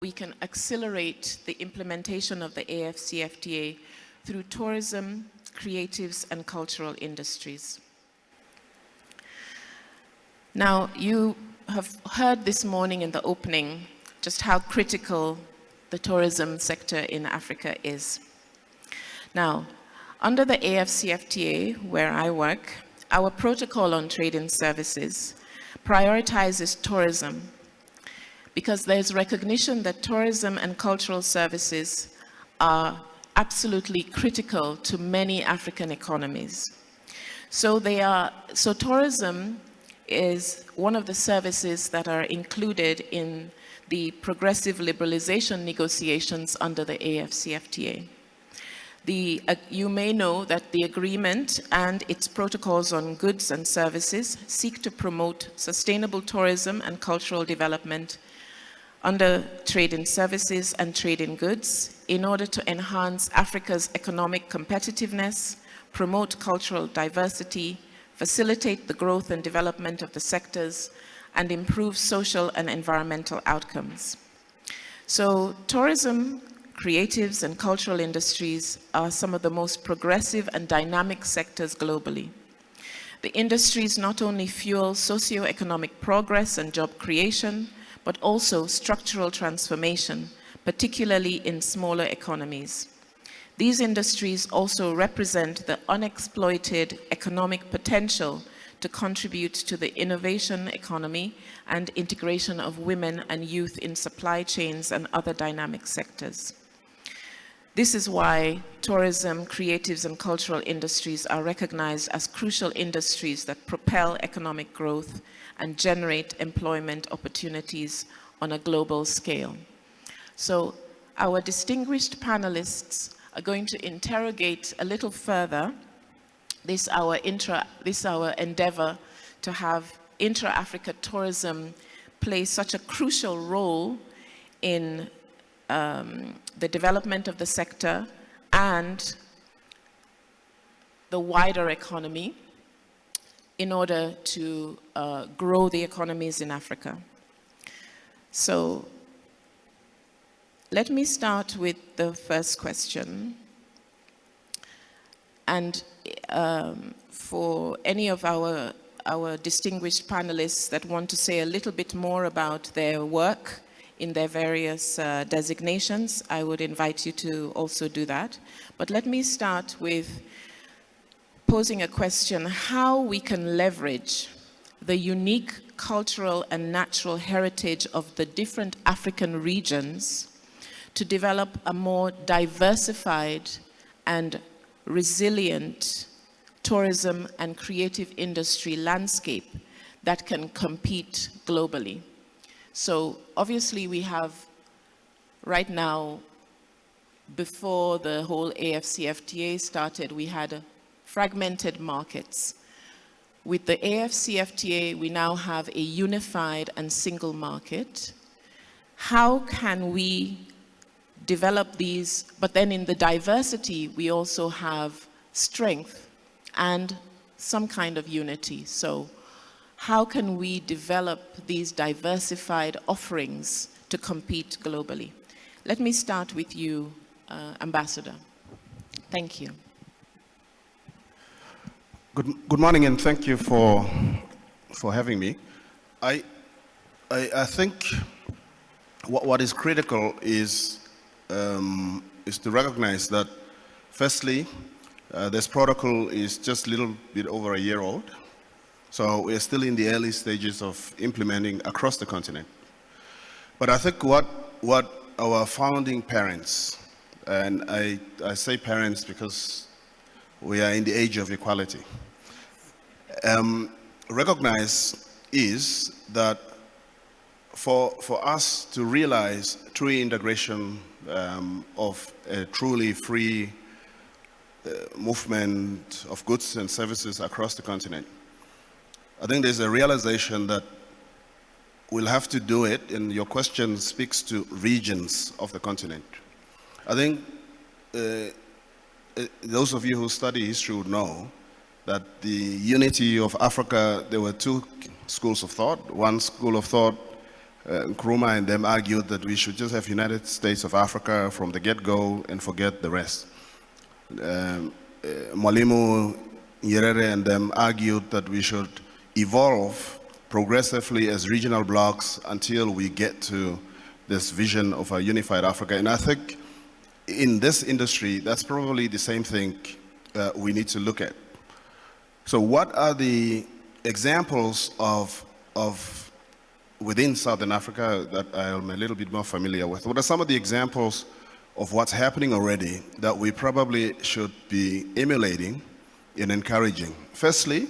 we can accelerate the implementation of the AFCFTA through tourism, creatives, and cultural industries. Now, you have heard this morning in the opening just how critical the tourism sector in Africa is. Now, under the AFCFTA, where I work, our protocol on trade and services prioritizes tourism because there's recognition that tourism and cultural services are absolutely critical to many African economies. So tourism is one of the services that are included in the progressive liberalization negotiations under the AFCFTA. You may know that the agreement and its protocols on goods and services seek to promote sustainable tourism and cultural development under trade in services and trade in goods in order to enhance Africa's economic competitiveness, promote cultural diversity, facilitate the growth and development of the sectors, and improve social and environmental outcomes. So tourism, creatives, and cultural industries are some of the most progressive and dynamic sectors globally. The industries not only fuel socio-economic progress and job creation, but also structural transformation, particularly in smaller economies. These industries also represent the unexploited economic potential to contribute to the innovation economy and integration of women and youth in supply chains and other dynamic sectors. This is why tourism, creatives, and cultural industries are recognized as crucial industries that propel economic growth and generate employment opportunities on a global scale. So our distinguished panelists are going to interrogate a little further this our endeavor to have intra-Africa tourism play such a crucial role in the development of the sector and the wider economy in order to grow the economies in Africa. So let me start with the first question. And for any of our distinguished panelists that want to say a little bit more about their work in their various designations, I would invite you to also do that. But let me start with posing a question: how we can leverage the unique cultural and natural heritage of the different African regions to develop a more diversified and resilient tourism and creative industry landscape that can compete globally. So obviously we have right now, before the whole AFCFTA started, we had fragmented markets. With the AFCFTA, we now have a unified and single market. How can we develop these, but then in the diversity, we also have strength and some kind of unity. So how can we develop these diversified offerings to compete globally? Let me start with you, Ambassador. Thank you. Good morning, and thank you for having me. I think what is critical is to recognize that, firstly, this protocol is just a little bit over a year old. So we're still in the early stages of implementing across the continent. But I think what our founding parents, and I say parents because we are in the age of equality, recognize is that for us to realize true integration of a truly free movement of goods and services across the continent, I think there's a realization that we'll have to do it, and your question speaks to regions of the continent. I think those of you who study history would know that the unity of Africa, there were two schools of thought. One school of thought Nkrumah and them argued that we should just have United States of Africa from the get-go and forget the rest. Mwalimu Nyerere and them argued that we should evolve progressively as regional blocks until we get to this vision of a unified Africa. And I think in this industry, that's probably the same thing we need to look at. So what are the examples of within Southern Africa that I'm a little bit more familiar with? What are some of the examples of what's happening already that we probably should be emulating and encouraging? Firstly,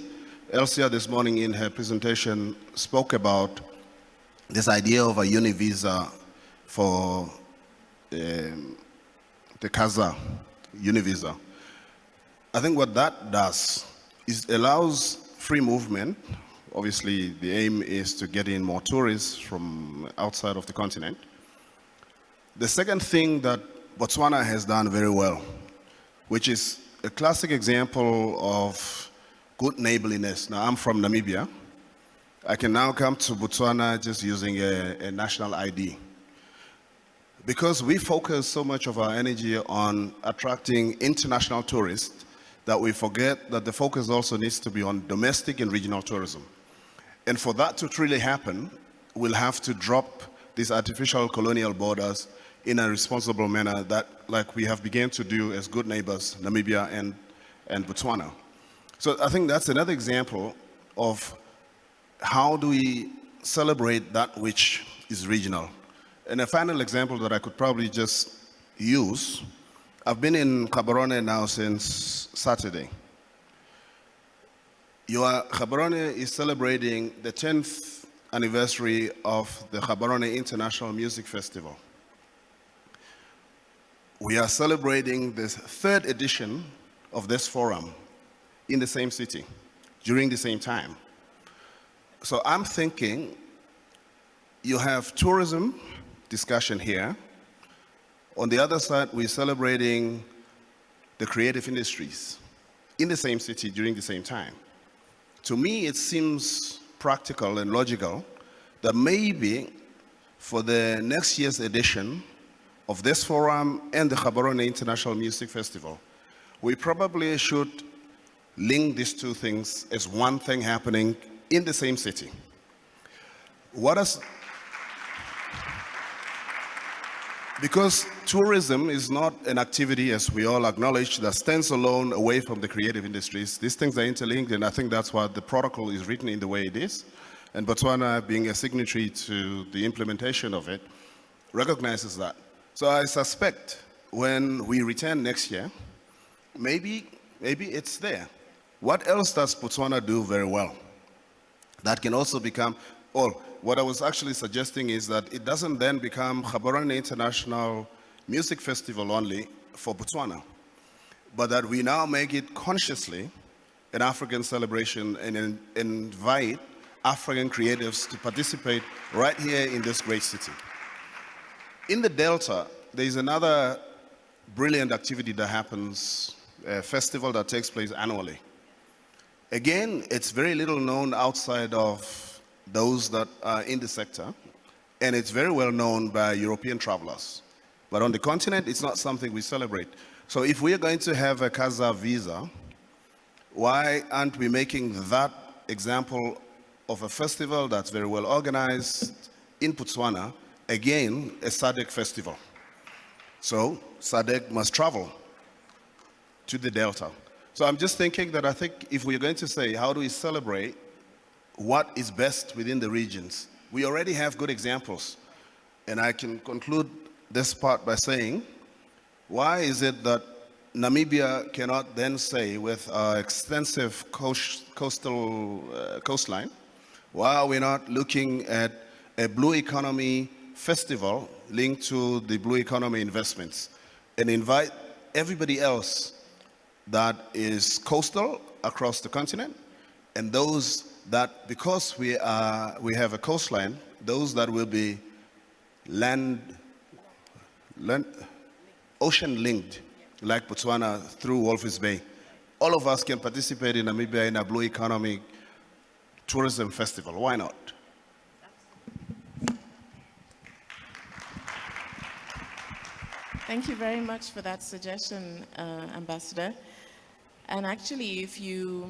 Elsia this morning in her presentation spoke about this idea of a uni-visa for the CASA uni-visa. I think what that does is allows free movement. Obviously, the aim is to get in more tourists from outside of the continent. The second thing that Botswana has done very well, which is a classic example of good neighborliness. Now, I'm from Namibia. I can now come to Botswana just using a national ID. Because we focus so much of our energy on attracting international tourists that we forget that the focus also needs to be on domestic and regional tourism. And for that to truly happen, we'll have to drop these artificial colonial borders in a responsible manner that, like we have begun to do as good neighbors, Namibia and Botswana. So I think that's another example of how do we celebrate that which is regional. And a final example that I could probably just use, I've been in Gaborone now since Saturday. Gaborone is celebrating the 10th anniversary of the Gaborone International Music Festival. We are celebrating this 3rd edition of this forum in the same city, during the same time. So I'm thinking you have tourism discussion here. On the other side, we're celebrating the creative industries in the same city during the same time. To me, it seems practical and logical that maybe for the next year's edition of this forum and the Gaborone International Music Festival, we probably should link these two things as one thing happening in the same city. Because tourism is not an activity, as we all acknowledge, that stands alone away from the creative industries. These things are interlinked, and I think that's why the protocol is written in the way it is. And Botswana, being a signatory to the implementation of it, recognizes that. So I suspect when we return next year, maybe it's there. What else does Botswana do very well? That can also become, what I was actually suggesting is that it doesn't then become Gaborone International Music Festival only for Botswana, but that we now make it consciously an African celebration and invite African creatives to participate right here in this great city. In the Delta, there's another brilliant activity that happens, a festival that takes place annually. Again, it's very little known outside of those that are in the sector, and it's very well known by European travelers. But on the continent, it's not something we celebrate. So if we are going to have a CASA visa, why aren't we making that example of a festival that's very well organized in Botswana, again, a SADC festival? So SADC must travel to the Delta. So I'm just thinking that I think if we're going to say, how do we celebrate what is best within the regions? We already have good examples. And I can conclude this part by saying, why is it that Namibia cannot then say, with our extensive coastal coastline, why are we not looking at a blue economy festival linked to the blue economy investments and invite everybody else that is coastal across the continent, and those that, because we have a coastline, those that will be ocean linked, like Botswana through Walvis Bay. All of us can participate in Namibia in a blue economy tourism festival. Why not? Thank you very much for that suggestion, Ambassador. And actually, if you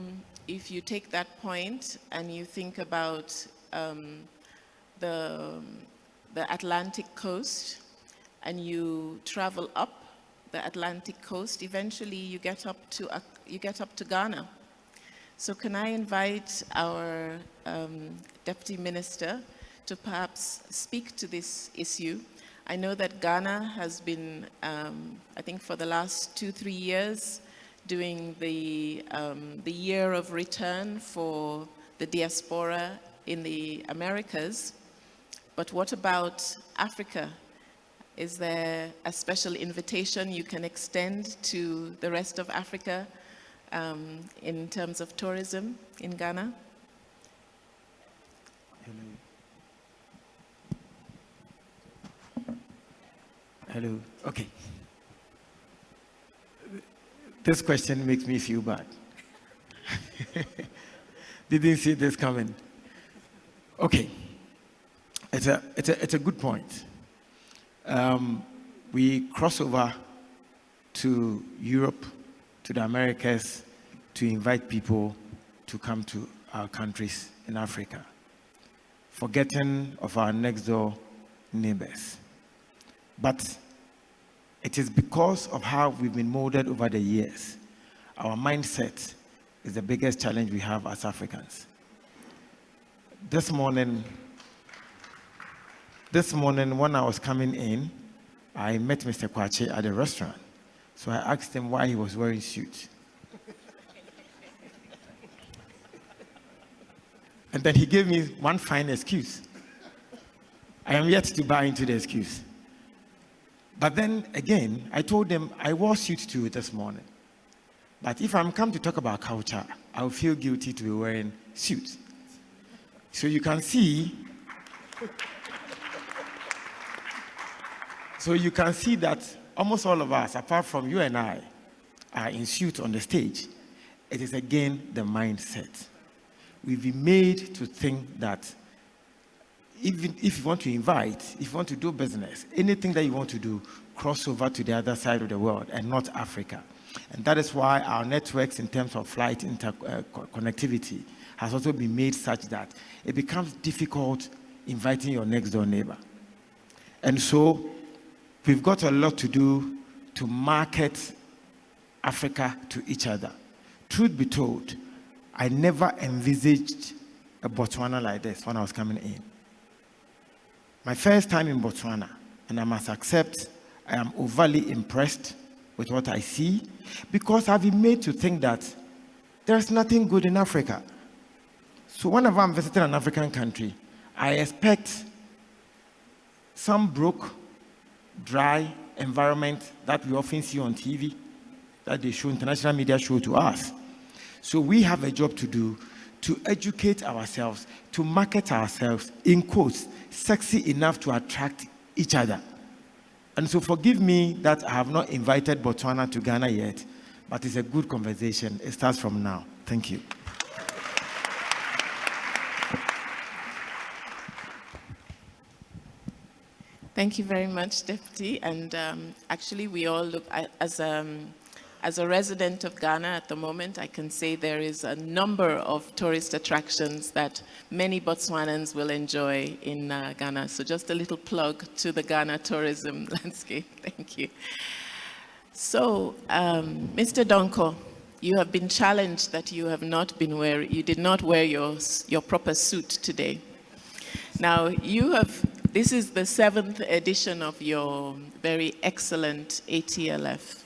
take that point and you think about the Atlantic coast, and you travel up the Atlantic coast, eventually you get up to Ghana. So can I invite our Deputy Minister to perhaps speak to this issue? I know that Ghana has been, I think for the last 2-3 years, doing the year of return for the diaspora in the Americas. But what about Africa? Is there a special invitation you can extend to the rest of Africa in terms of tourism in Ghana? Hello. Okay. This question makes me feel bad. Didn't see this coming. Okay. It's a good point. We cross over to Europe, to the Americas, to invite people to come to our countries in Africa, forgetting of our next door neighbors. But it is because of how we've been molded over the years. Our mindset is the biggest challenge we have as Africans. This morning when I was coming in, I met Mr. Kwache at the restaurant. So I asked him why he was wearing suit. And then he gave me one fine excuse. I am yet to buy into the excuse. But then again, I told them I wore suit too this morning. But if I'm come to talk about culture, I'll feel guilty to be wearing suit. So you can see that almost all of us, apart from you and I, are in suit on the stage. It is again the mindset. We've been made to think that even if you want to invite, if you want to do business, anything that you want to do, cross over to the other side of the world and not Africa. And that is why our networks in terms of flight connectivity has also been made such that it becomes difficult inviting your next door neighbor. And so we've got a lot to do to market Africa to each other. Truth be told, I never envisaged a Botswana like this when I was coming in. My first time in Botswana, and I must accept, I am overly impressed with what I see because I've been made to think that there's nothing good in Africa. So whenever I'm visiting an African country, I expect some broke, dry environment that we often see on TV, that they show, international media show to us. So we have a job to do to educate ourselves, to market ourselves, in quotes, sexy enough to attract each other. And so forgive me that I have not invited Botswana to Ghana yet, but it's a good conversation. It starts from now. Thank you. Thank you very much, Deputy. And actually, we all look, as a resident of Ghana at the moment, I can say there is a number of tourist attractions that many Botswanans will enjoy in Ghana. So just a little plug to the Ghana tourism landscape. Thank you. So, Mr. Donko, you have been challenged that you did not wear your proper suit today. Now, this is the 7th edition of your very excellent ATLF.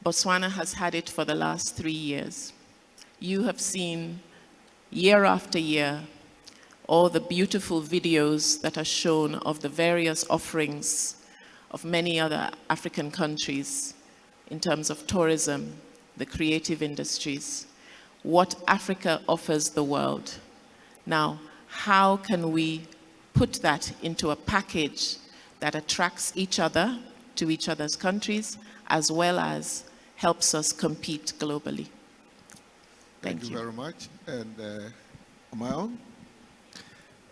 Botswana has had it for the last 3 years. You have seen year after year all the beautiful videos that are shown of the various offerings of many other African countries in terms of tourism, the creative industries, what Africa offers the world. Now, how can we put that into a package that attracts each other to each other's countries, as well as helps us compete globally? Thank you very much. And on my own.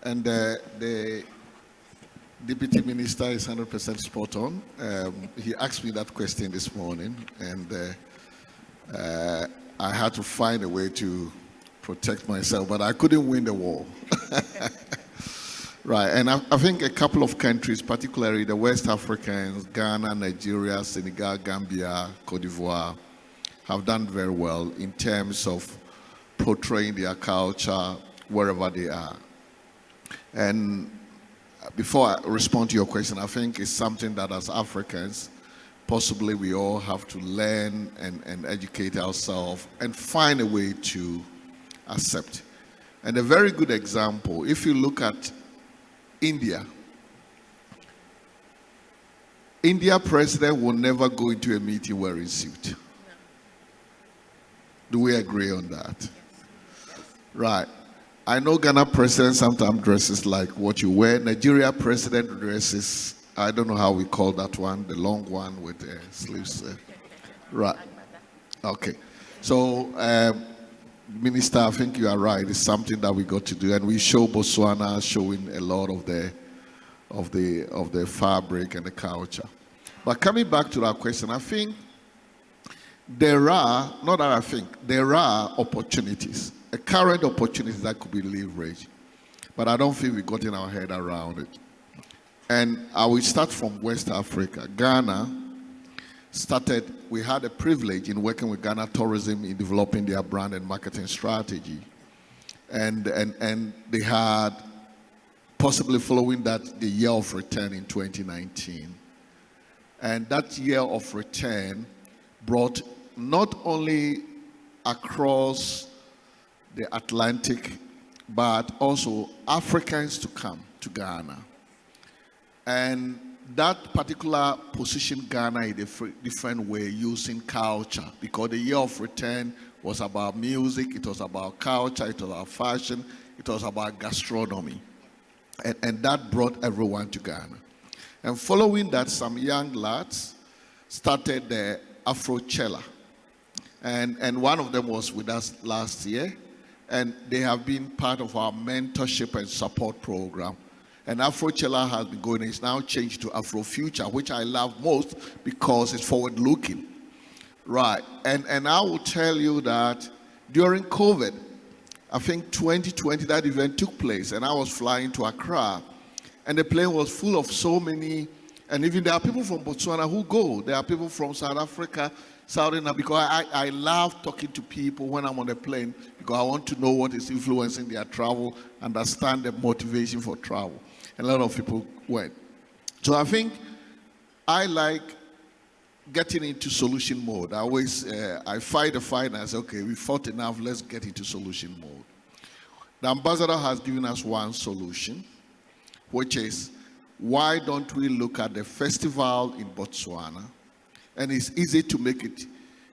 And the Deputy Minister is 100% spot on. He asked me that question this morning, and I had to find a way to protect myself, but I couldn't win the war. Right, and I think a couple of countries, particularly the West Africans, Ghana, Nigeria, Senegal, Gambia, Cote d'Ivoire, have done very well in terms of portraying their culture wherever they are. And before I respond to your question, I think it's something that as Africans, possibly we all have to learn and educate ourselves and find a way to accept. And a very good example, if you look at India president will never go into a meeting wearing a suit. No. Do we agree on that? Yes. Right. I know Ghana president sometimes dresses like what you wear. Nigeria president dresses, I don't know how we call that one, the long one with the sleeves. Right. Okay. So, Minister, I think you are right. It's something that we got to do, and we show Botswana showing a lot of the fabric and the culture. But coming back to that question, I think there are opportunities, a current opportunity that could be leveraged, but I don't think we got in our head around it. And I will start from West Africa. Ghana we had a privilege in working with Ghana Tourism in developing their brand and marketing strategy. And they had, possibly following that, the year of return in 2019. And that year of return brought not only across the Atlantic, but also Africans to come to Ghana. And that particular position Ghana in a different way using culture, because the year of return was about music, it was about culture, it was about fashion, it was about gastronomy. And that brought everyone to Ghana. And following that, some young lads started the Afrochella. And one of them was with us last year, and they have been part of our mentorship and support program. And Afrochella has been going, it's now changed to Afrofuture, which I love most because it's forward-looking. Right, and I will tell you that during COVID, I think 2020, that event took place, and I was flying to Accra, and the plane was full of so many, and even there are people from Botswana who go, there are people from South Africa, because I love talking to people when I'm on the plane, because I want to know what is influencing their travel, understand the motivation for travel. And a lot of people went. So I think I like getting into solution mode. I always, I fight the fight and I say, okay, we fought enough, let's get into solution mode. The ambassador has given us one solution, which is, why don't we look at the festival in Botswana? And it's easy to make it,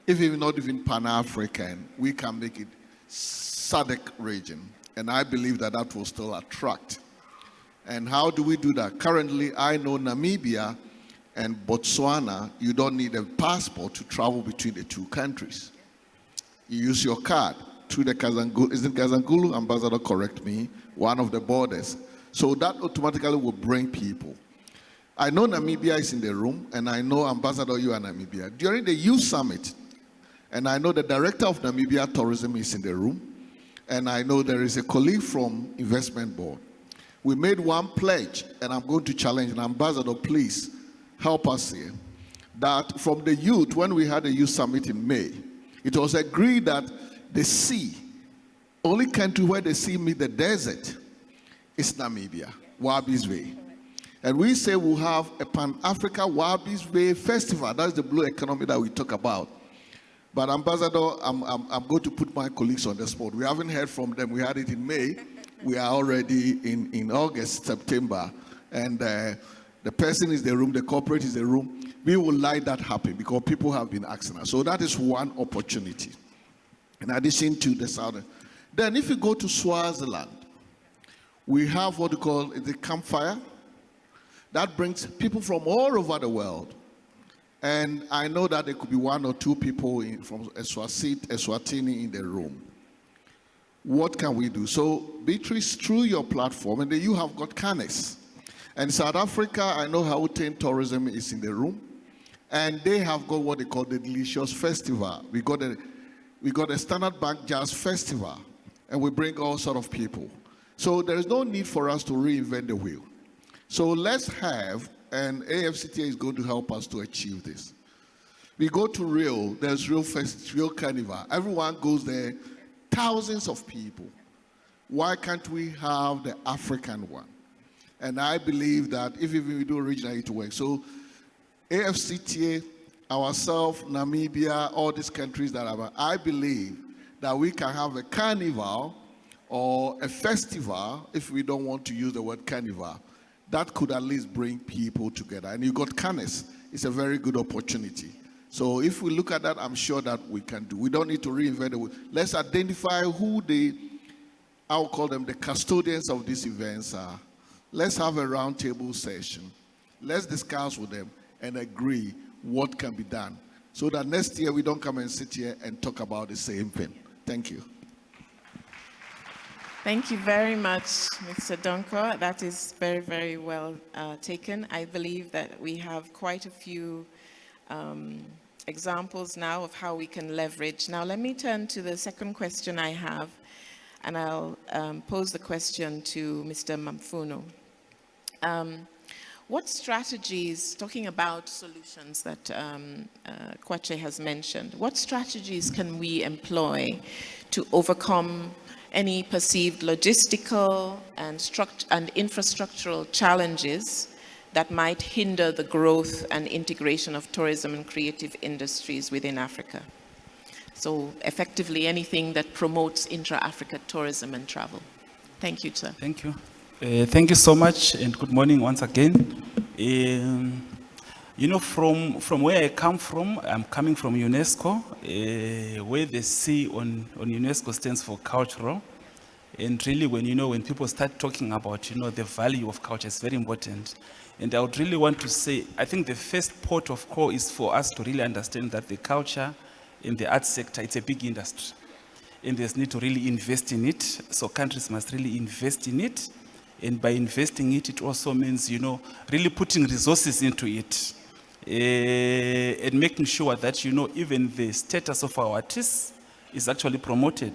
if it's not even Pan-African, we can make it SADC region. And I believe that that will still attract. And how do we do that? Currently, I know Namibia and Botswana, you don't need a passport to travel between the two countries. You use your card through the Kazangulu, isn't Kazangulu, ambassador, correct me, one of the borders. So that automatically will bring people. I know Namibia is in the room, and I know, Ambassador, you are Namibia. During the Youth Summit, and I know the director of Namibia Tourism is in the room, and I know there is a colleague from Investment Board. We made one pledge, and I'm going to challenge an ambassador, please help us here, that from the youth, when we had a youth summit in May, it was agreed that the sea, only country where the sea meets the desert is Namibia, Walvis Bay. And we say we'll have a Pan-Africa Walvis Bay Festival. That's the blue economy that we talk about. But Ambassador, I'm going to put my colleagues on the spot. We haven't heard from them. We had it in May. We are already in August, September. And the person is the room, the corporate is the room. We will let that happen because people have been asking us. So that is one opportunity. In addition to the southern. Then if you go to Swaziland, we have what we call the campfire. That brings people from all over the world. And I know that there could be one or two people from Eswatini in the room. What can we do? So, Beatrice, through your platform, and then you have got Canis. And South Africa, I know Gauteng Tourism is in the room, and they have got what they call the Delicious Festival. We got a Standard Bank Jazz Festival, and we bring all sort of people. So there is no need for us to reinvent the wheel. So let's have, and AFCTA is going to help us to achieve this. We go to Rio, there's Rio Carnival. Everyone goes there, thousands of people. Why can't we have the African one? And I believe that if even we do regional, it will work. So AFCTA, ourselves, Namibia, all these countries that have, I believe that we can have a carnival or a festival, if we don't want to use the word carnival, that could at least bring people together. And you got Cannes, it's a very good opportunity. So if we look at that, I'm sure that we can do. We don't need to reinvent it. Let's identify who I'll call them the custodians of these events are. Let's have a roundtable session. Let's discuss with them and agree what can be done so that next year we don't come and sit here and talk about the same thing. Thank you. Thank you very much, Mr. Donkor. That is very, very well taken. I believe that we have quite a few examples now of how we can leverage. Now, let me turn to the second question I have, and I'll pose the question to Mr. Mamfuno. What strategies, talking about solutions that Kwache has mentioned, what strategies can we employ to overcome any perceived logistical and infrastructural challenges that might hinder the growth and integration of tourism and creative industries within Africa? So effectively anything that promotes intra-Africa tourism and travel. Thank you, sir. Thank you. Thank you so much, and good morning once again. You know, from where I come from, I'm coming from UNESCO, where the C on UNESCO stands for cultural. And really, when people start talking about, the value of culture, it's very important. And I would really want to say, I think the first port of call is for us to really understand that the culture in the arts sector, it's a big industry. And there's need to really invest in it. So countries must really invest in it. And by investing it, it also means, really putting resources into it. And making sure that, even the status of our artists is actually promoted.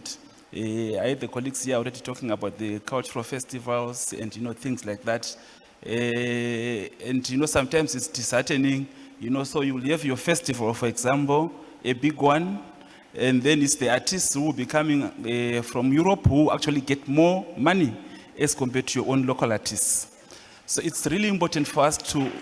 I had the colleagues here already talking about the cultural festivals and, things like that. And, sometimes it's disheartening, so you'll have your festival, for example, a big one, and then it's the artists who will be coming from Europe who actually get more money as compared to your own local artists. So it's really important for us to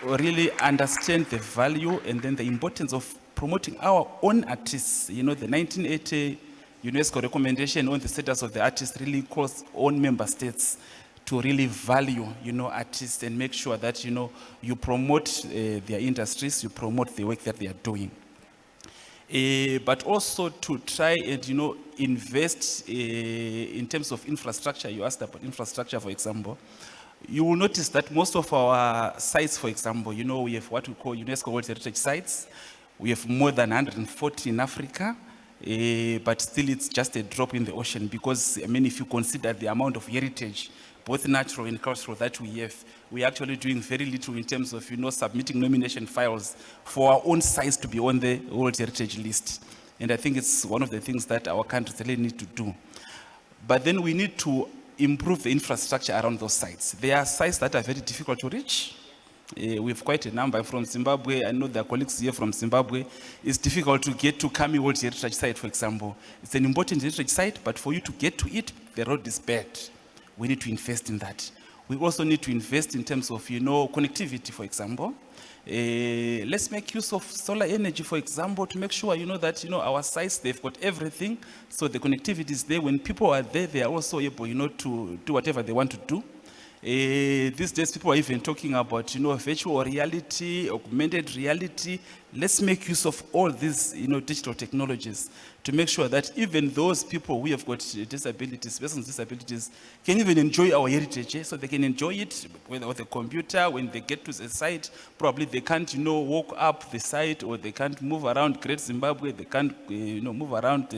really understand the value and then the importance of promoting our own artists. The 1980 UNESCO recommendation on the status of the artist really calls on member states to really value, artists and make sure that, you promote their industries, you promote the work that they are doing. But also to try and, invest in terms of infrastructure. You asked about infrastructure, for example. You will notice that most of our sites, for example, we have what we call UNESCO World Heritage Sites. We have more than 140 in Africa, but still it's just a drop in the ocean because, if you consider the amount of heritage, both natural and cultural, that we have, we're actually doing very little in terms of, submitting nomination files for our own sites to be on the World Heritage List. And I think it's one of the things that our countries really need to do. But then we need to improve the infrastructure around those sites. There are sites that are very difficult to reach. We have quite a number from Zimbabwe. I know there are colleagues here from Zimbabwe. It's difficult to get to Kami World Heritage Site, for example. It's an important heritage site, but for you to get to it, the road is bad. We need to invest in that. We also need to invest in terms of, connectivity, for example. Let's make use of solar energy, for example, to make sure, that, our sites, they've got everything. So the connectivity is there. When people are there, they are also able, to do whatever they want to do. These days, people are even talking about, virtual reality, augmented reality. Let's make use of all these, digital technologies to make sure that even those people who have got disabilities, persons with disabilities, can even enjoy our heritage. So they can enjoy it with a computer. When they get to the site, probably they can't, walk up the site, or they can't move around Great Zimbabwe. They can't, move around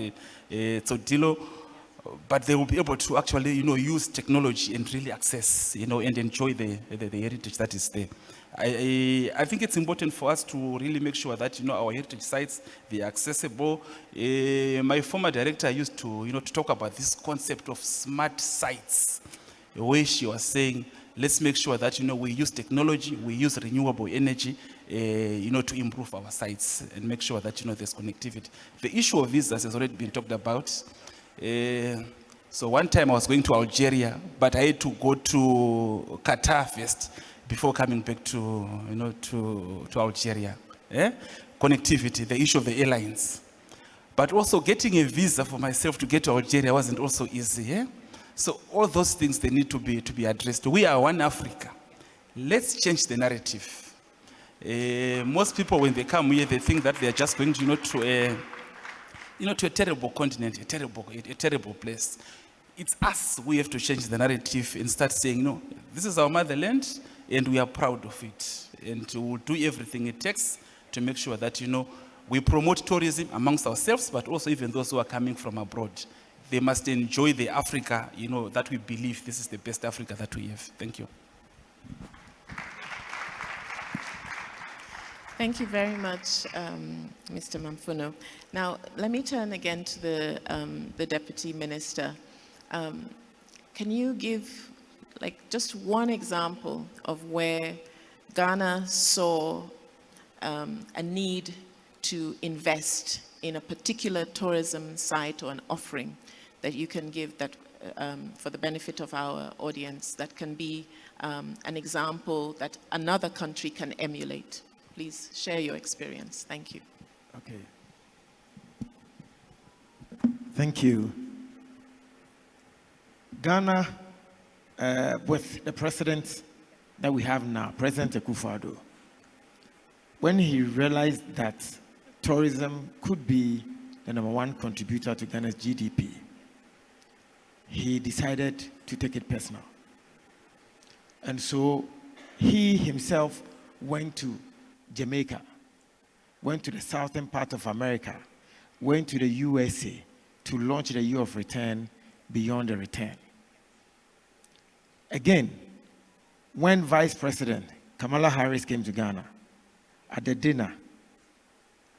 Tsodilo. but they will be able to actually, use technology and really access, and enjoy the heritage that is there. I think it's important for us to really make sure that, our heritage sites, they're accessible. My former director used to, to talk about this concept of smart sites, where she was saying, let's make sure that, we use technology, we use renewable energy, to improve our sites and make sure that, there's connectivity. The issue of visas has already been talked about. So one time I was going to Algeria, but I had to go to Qatar first before coming back to, to Algeria. Connectivity, the issue of the airlines. But also getting a visa for myself to get to Algeria wasn't also easy. So all those things, they need to be addressed. We are one Africa. Let's change the narrative. Most people, when they come here, they think that they're just going to, to a terrible continent, a terrible place. It's us. We have to change the narrative and start saying, no, this is our motherland, and we are proud of it. And we'll do everything it takes to make sure that, we promote tourism amongst ourselves, but also even those who are coming from abroad. They must enjoy the Africa, that we believe this is the best Africa that we have. Thank you. Thank you very much, Mr. Mamfuno. Now, let me turn again to the Deputy Minister. Can you give just one example of where Ghana saw a need to invest in a particular tourism site or an offering that you can give that for the benefit of our audience, that can be an example that another country can emulate? Please share your experience. Thank you. Okay. Thank you. Ghana, with the president that we have now, President Akufo-Addo, when he realized that tourism could be the #1 contributor to Ghana's GDP, he decided to take it personal. And so he himself went to Jamaica, went to the southern part of America, went to the USA to launch the Year of Return, Beyond the Return. Again, when Vice President Kamala Harris came to Ghana, at the dinner,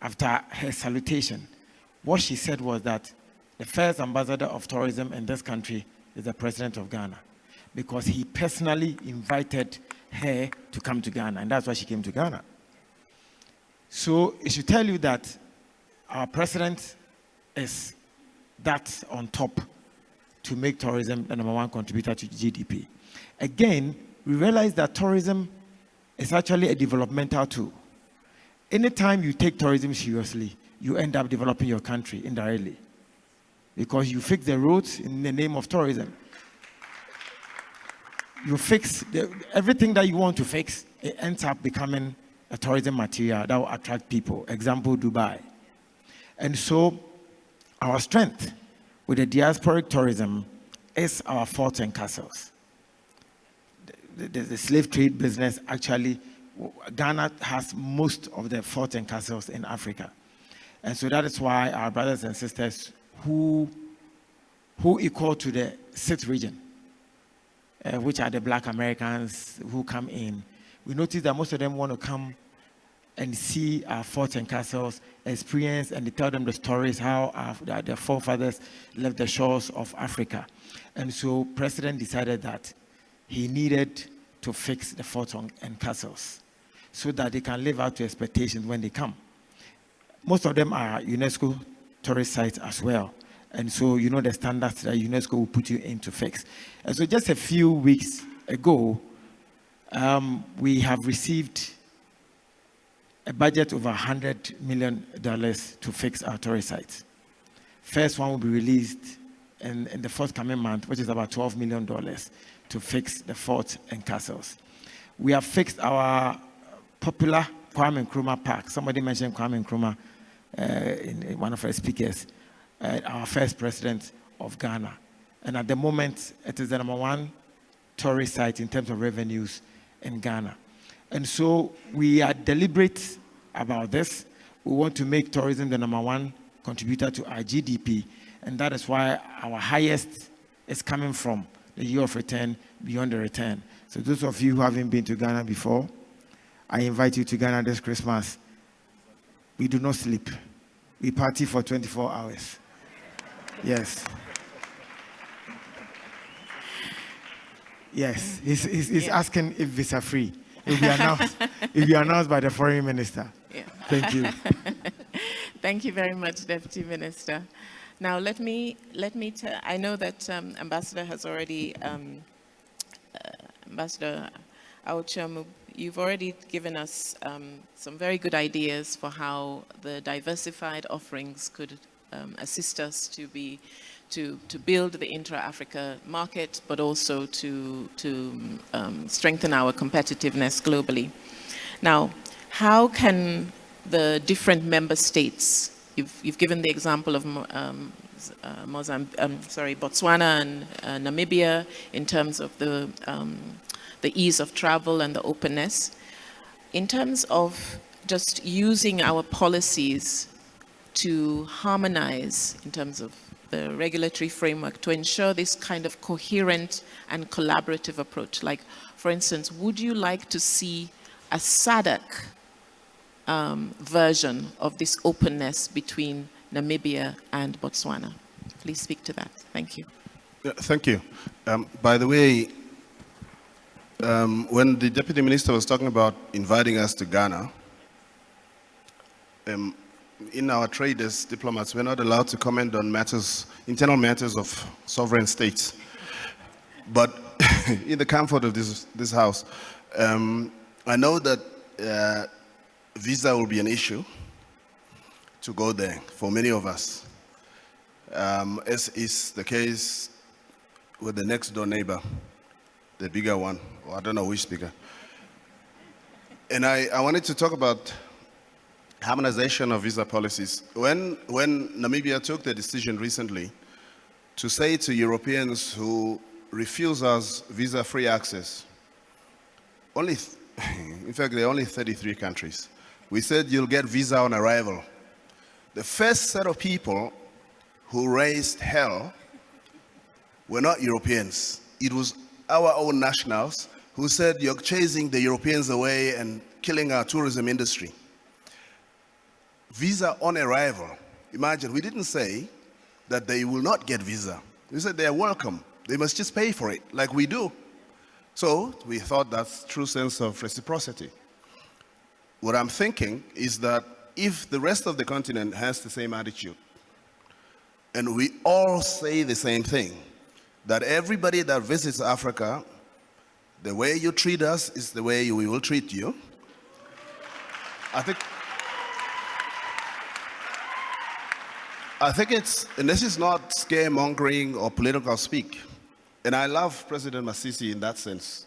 after her salutation, what she said was that the first ambassador of tourism in this country is the President of Ghana, because he personally invited her to come to Ghana, and that's why she came to Ghana. So it should tell you that our president is that on top to make tourism the #1 contributor to GDP. Again, we realize that tourism is actually a developmental tool. Anytime you take tourism seriously, you end up developing your country indirectly, because you fix the roads in the name of tourism. You fix everything that you want to fix, it ends up becoming a tourism material that will attract people. Example, Dubai. And so our strength with the diasporic tourism is our forts and castles. The slave trade business, actually, Ghana has most of the forts and castles in Africa. And so that is why our brothers and sisters who equal to the 6th region, which are the Black Americans who come in, we notice that most of them want to come and see our forts and castles, experience, and they tell them the stories how their forefathers left the shores of Africa. And so President decided that he needed to fix the forts and castles so that they can live out to expectations when they come. Most of them are UNESCO tourist sites as well. And so you know the standards that UNESCO will put you in to fix. And so just a few weeks ago, we have received a budget of $100 million to fix our tourist sites. First one will be released in the forthcoming month, which is about $12 million to fix the forts and castles. We have fixed our popular Kwame Nkrumah Park. Somebody mentioned Kwame Nkrumah in one of our speakers, our first president of Ghana. And at the moment, it is the #1 tourist site in terms of revenues in Ghana. And so we are deliberate about this. We want to make tourism the #1 contributor to our GDP. And that is why our highest is coming from the year of return, beyond the return. So those of you who haven't been to Ghana before, I invite you to Ghana this Christmas. We do not sleep. We party for 24 hours. Yes. Yes, he's asking if visa free. It will be announced by the foreign minister. Yeah. Thank you. Thank you very much, Deputy Minister. Now, let me tell, I know that Ambassador has already, Ambassador Aochamu, you've already given us some very good ideas for how the diversified offerings could assist us to build the intra-Africa market, but also to strengthen our competitiveness globally. Now, how can the different member states, you've given the example of Botswana and Namibia in terms of the ease of travel and the openness. In terms of just using our policies to harmonize in terms of the regulatory framework to ensure this kind of coherent and collaborative approach. Like, for instance, would you like to see a SADC version of this openness between Namibia and Botswana? Please speak to that. Thank you. Thank you. By the way, when the Deputy Minister was talking about inviting us to Ghana, in our trade as diplomats, we're not allowed to comment on matters, internal matters of sovereign states. But in the comfort of this house, I know that visa will be an issue to go there for many of us, as is the case with the next door neighbor, the bigger one, or I don't know which bigger. And I wanted to talk about harmonization of visa policies. When Namibia took the decision recently to say to Europeans who refuse us visa-free access, in fact, there are only 33 countries. We said you'll get visa on arrival. The first set of people who raised hell were not Europeans. It was our own nationals who said you're chasing the Europeans away and killing our tourism industry. Visa on arrival. Imagine, we didn't say that they will not get visa. We said they are welcome. They must just pay for it, like we do. So we thought that's true sense of reciprocity. What I'm thinking is that if the rest of the continent has the same attitude, and we all say the same thing, that everybody that visits Africa, the way you treat us is the way we will treat you, I think it's, and this is not scaremongering or political speak, and I love President Masisi in that sense.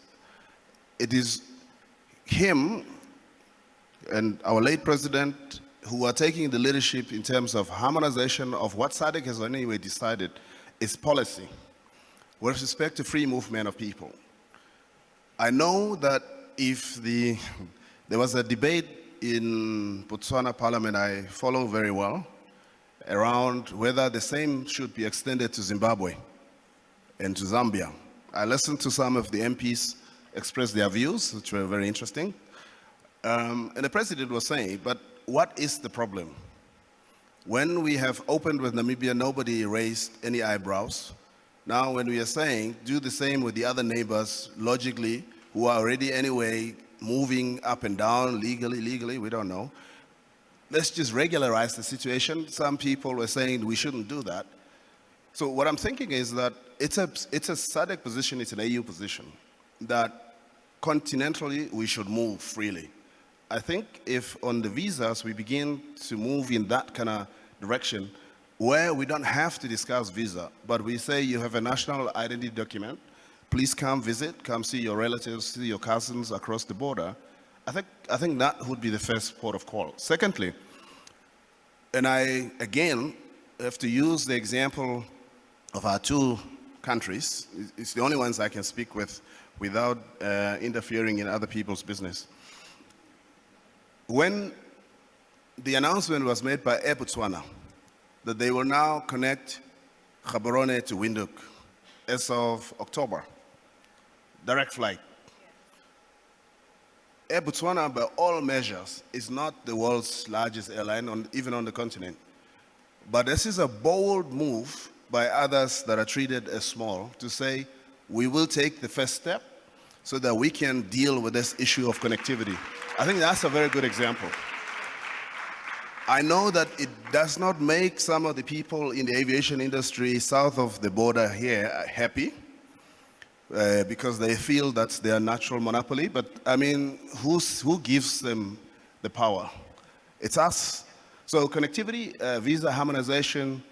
It is him and our late president who are taking the leadership in terms of harmonization of what SADC has anyway decided is policy with respect to free movement of people. I know that if there was a debate in Botswana Parliament I follow very well, around whether the same should be extended to Zimbabwe and to Zambia. I listened to some of the MPs express their views, which were very interesting. And the president was saying, but what is the problem? When we have opened with Namibia, nobody raised any eyebrows. Now, when we are saying, do the same with the other neighbors, logically, who are already anyway moving up and down, legally, we don't know. Let's just regularize the situation. Some people were saying we shouldn't do that. So what I'm thinking is that it's a SADC position, it's an AU position, that continentally we should move freely. I think if on the visas we begin to move in that kind of direction, where we don't have to discuss visa, but we say you have a national identity document, please come visit, come see your relatives, see your cousins across the border. I think that would be the first port of call. Secondly, and I, again, have to use the example of our two countries. It's the only ones I can speak with without interfering in other people's business. When the announcement was made by Air Botswana that they will now connect Gaborone to Windhoek as of October. Direct flight. Air Botswana, by all measures, is not the world's largest airline, even on the continent. But this is a bold move by others that are treated as small to say, we will take the first step so that we can deal with this issue of connectivity. I think that's a very good example. I know that it does not make some of the people in the aviation industry south of the border here happy because they feel that's their natural monopoly. But I mean, who gives them the power? It's us. So connectivity, visa harmonization,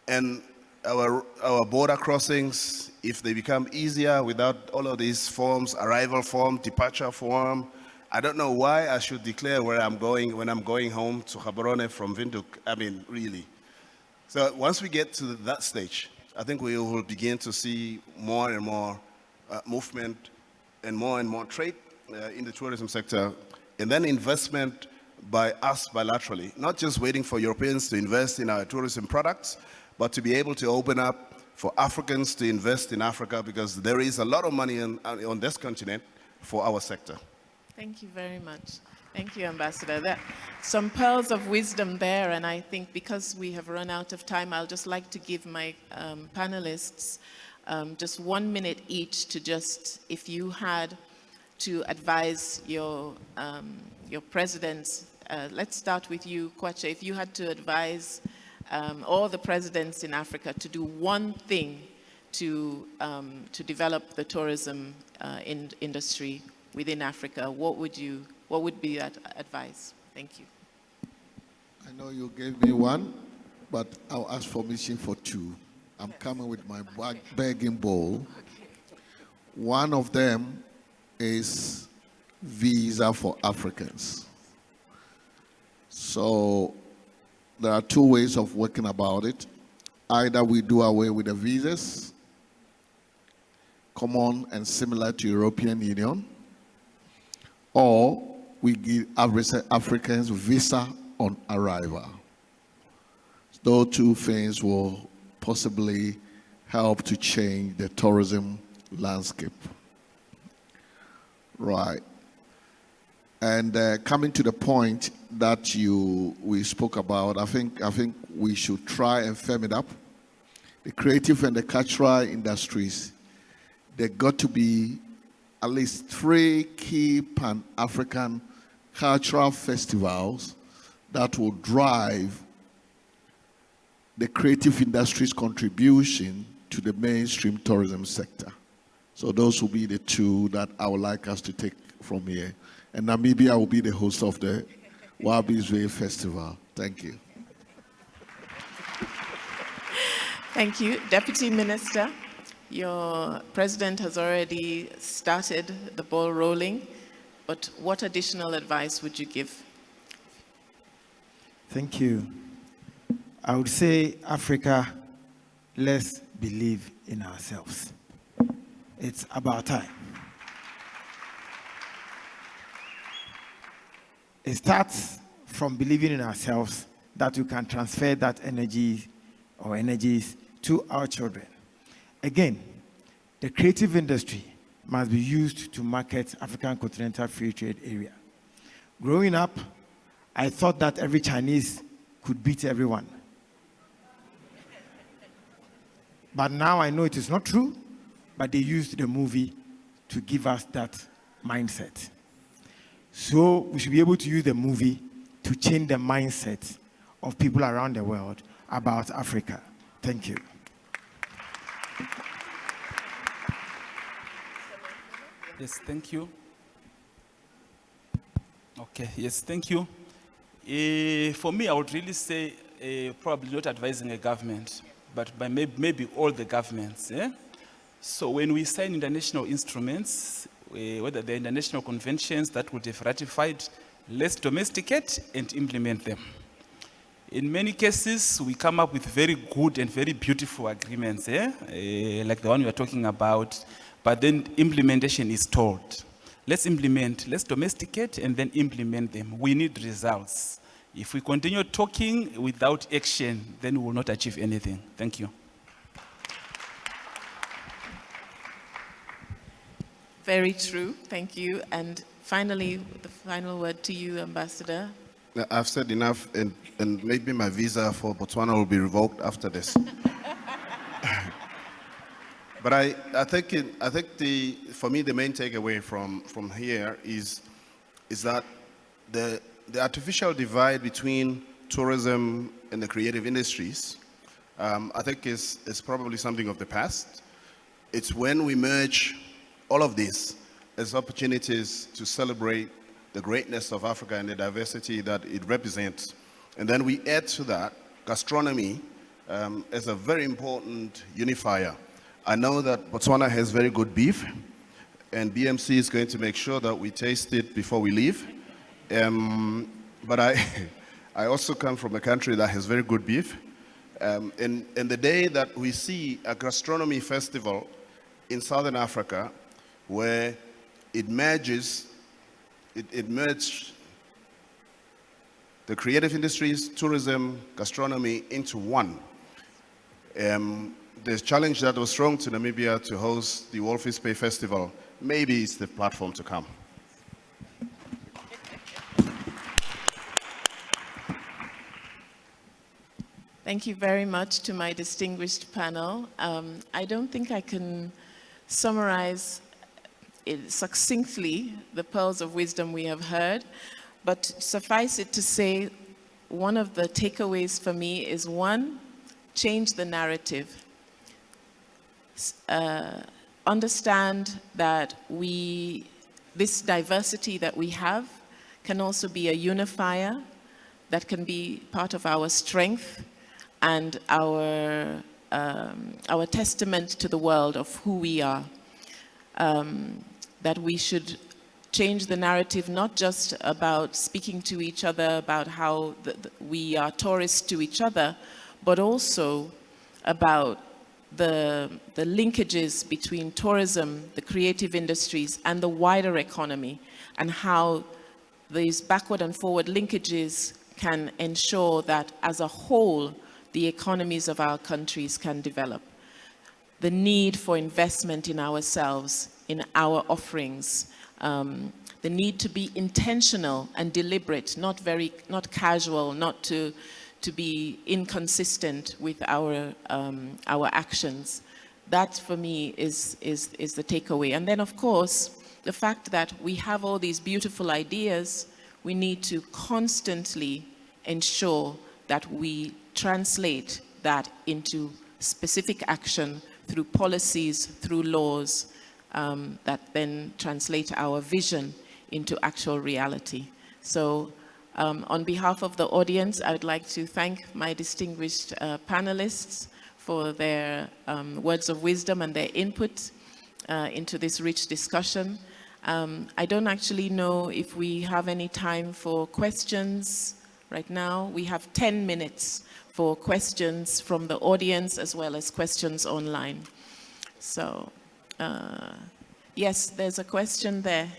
and our border crossings, if they become easier without all of these forms, arrival form, departure form, I don't know why I should declare where I'm going when I'm going home to Gaborone from Windhoek. I mean, really. So once we get to that stage, I think we will begin to see more and more movement and more trade in the tourism sector, and then investment by us bilaterally, not just waiting for Europeans to invest in our tourism products, but to be able to open up for Africans to invest in Africa, because there is a lot of money on this continent for our sector. Thank you very much. Thank you, Ambassador. There some pearls of wisdom there, and I think because we have run out of time, I'll just like to give my panelists just 1 minute each to just, if you had to advise your presidents, let's start with you, Kwacha. If you had to advise all the presidents in Africa to do one thing to develop the tourism industry within Africa, what would be that advice? Thank you. I know you gave me one, but I'll ask permission for two. I'm coming with my begging bowl. One of them is visa for Africans. So there are two ways of working about it. Either we do away with the visas, common and similar to European Union, or we give Africans visa on arrival. Those two things will possibly help to change the tourism landscape. Right. And coming to the point that we spoke about, I think we should try and firm it up. The creative and the cultural industries, they got to be at least 3 key Pan-African cultural festivals that will drive the creative industry's contribution to the mainstream tourism sector. So those will be the two that I would like us to take from here. And Namibia will be the host of the Wabizwe Festival. Thank you. Thank you. Deputy Minister, your president has already started the ball rolling, but what additional advice would you give? Thank you. I would say, Africa, let's believe in ourselves. It's about time. It starts from believing in ourselves that we can transfer that energy or energies to our children. Again, the creative industry must be used to market African Continental Free Trade Area. Growing up, I thought that every Chinese could beat everyone. But now I know it is not true, but they used the movie to give us that mindset. So we should be able to use the movie to change the mindset of people around the world about Africa. Thank you. Yes, thank you. Okay, yes, thank you. For me, I would really say probably not advising a government, but by maybe all the governments. Yeah? So when we sign international instruments, whether they're international conventions that would have ratified, let's domesticate and implement them. In many cases, we come up with very good and very beautiful agreements, like the one we are talking about, but then implementation is stalled. Let's implement, let's domesticate and then implement them. We need results. If we continue talking without action, then we will not achieve anything. Thank you. Very true. Thank you. And finally, the final word to you, Ambassador. I've said enough, and maybe my visa for Botswana will be revoked after this. But I think for me the main takeaway from here is that the artificial divide between tourism and the creative industries, I think is probably something of the past. It's when we merge all of this as opportunities to celebrate the greatness of Africa and the diversity that it represents. And then we add to that gastronomy as a very important unifier. I know that Botswana has very good beef, and BMC is going to make sure that we taste it before we leave. But I also come from a country that has very good beef. And the day that we see a gastronomy festival in Southern Africa where it merges the creative industries, tourism, gastronomy into one. The challenge that was thrown to Namibia to host the World Fish Bay Festival, maybe it's the platform to come. Thank you very much to my distinguished panel. I don't think I can summarize succinctly the pearls of wisdom we have heard, but suffice it to say, one of the takeaways for me is one, change the narrative. Understand that this diversity that we have can also be a unifier that can be part of our strength and our testament to the world of who we are. That we should change the narrative, not just about speaking to each other, about how we are tourists to each other, but also about the linkages between tourism, the creative industries, and the wider economy, and how these backward and forward linkages can ensure that as a whole, the economies of our countries can develop. The need for investment in ourselves, in our offerings, the need to be intentional and deliberate, not casual, not to be inconsistent with our actions. That for me is the takeaway. And then of course, the fact that we have all these beautiful ideas, we need to constantly ensure that we translate that into specific action through policies, through laws, that then translate our vision into actual reality. So on behalf of the audience, I would like to thank my distinguished panelists for their words of wisdom and their input into this rich discussion. I don't actually know if we have any time for questions right now. We have 10 minutes for questions from the audience as well as questions online. So, yes, there's a question there.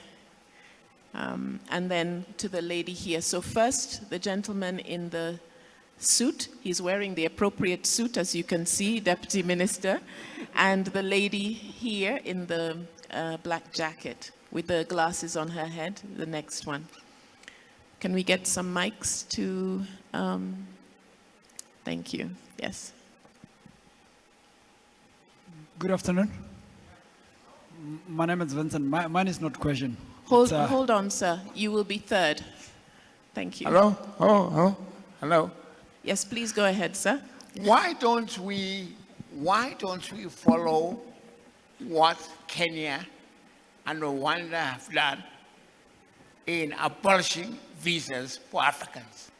And then to the lady here. So first, the gentleman in the suit. He's wearing the appropriate suit, as you can see, Deputy Minister. And the lady here in the black jacket with the glasses on her head, the next one. Can we get some mics to, thank you, yes. Good afternoon. My name is Vincent. Mine is not question. Hold on, sir. You will be third. Thank you. Hello? Oh, hello. Yes, please go ahead, sir. Why don't we follow what Kenya and Rwanda have done in abolishing visas for Africans?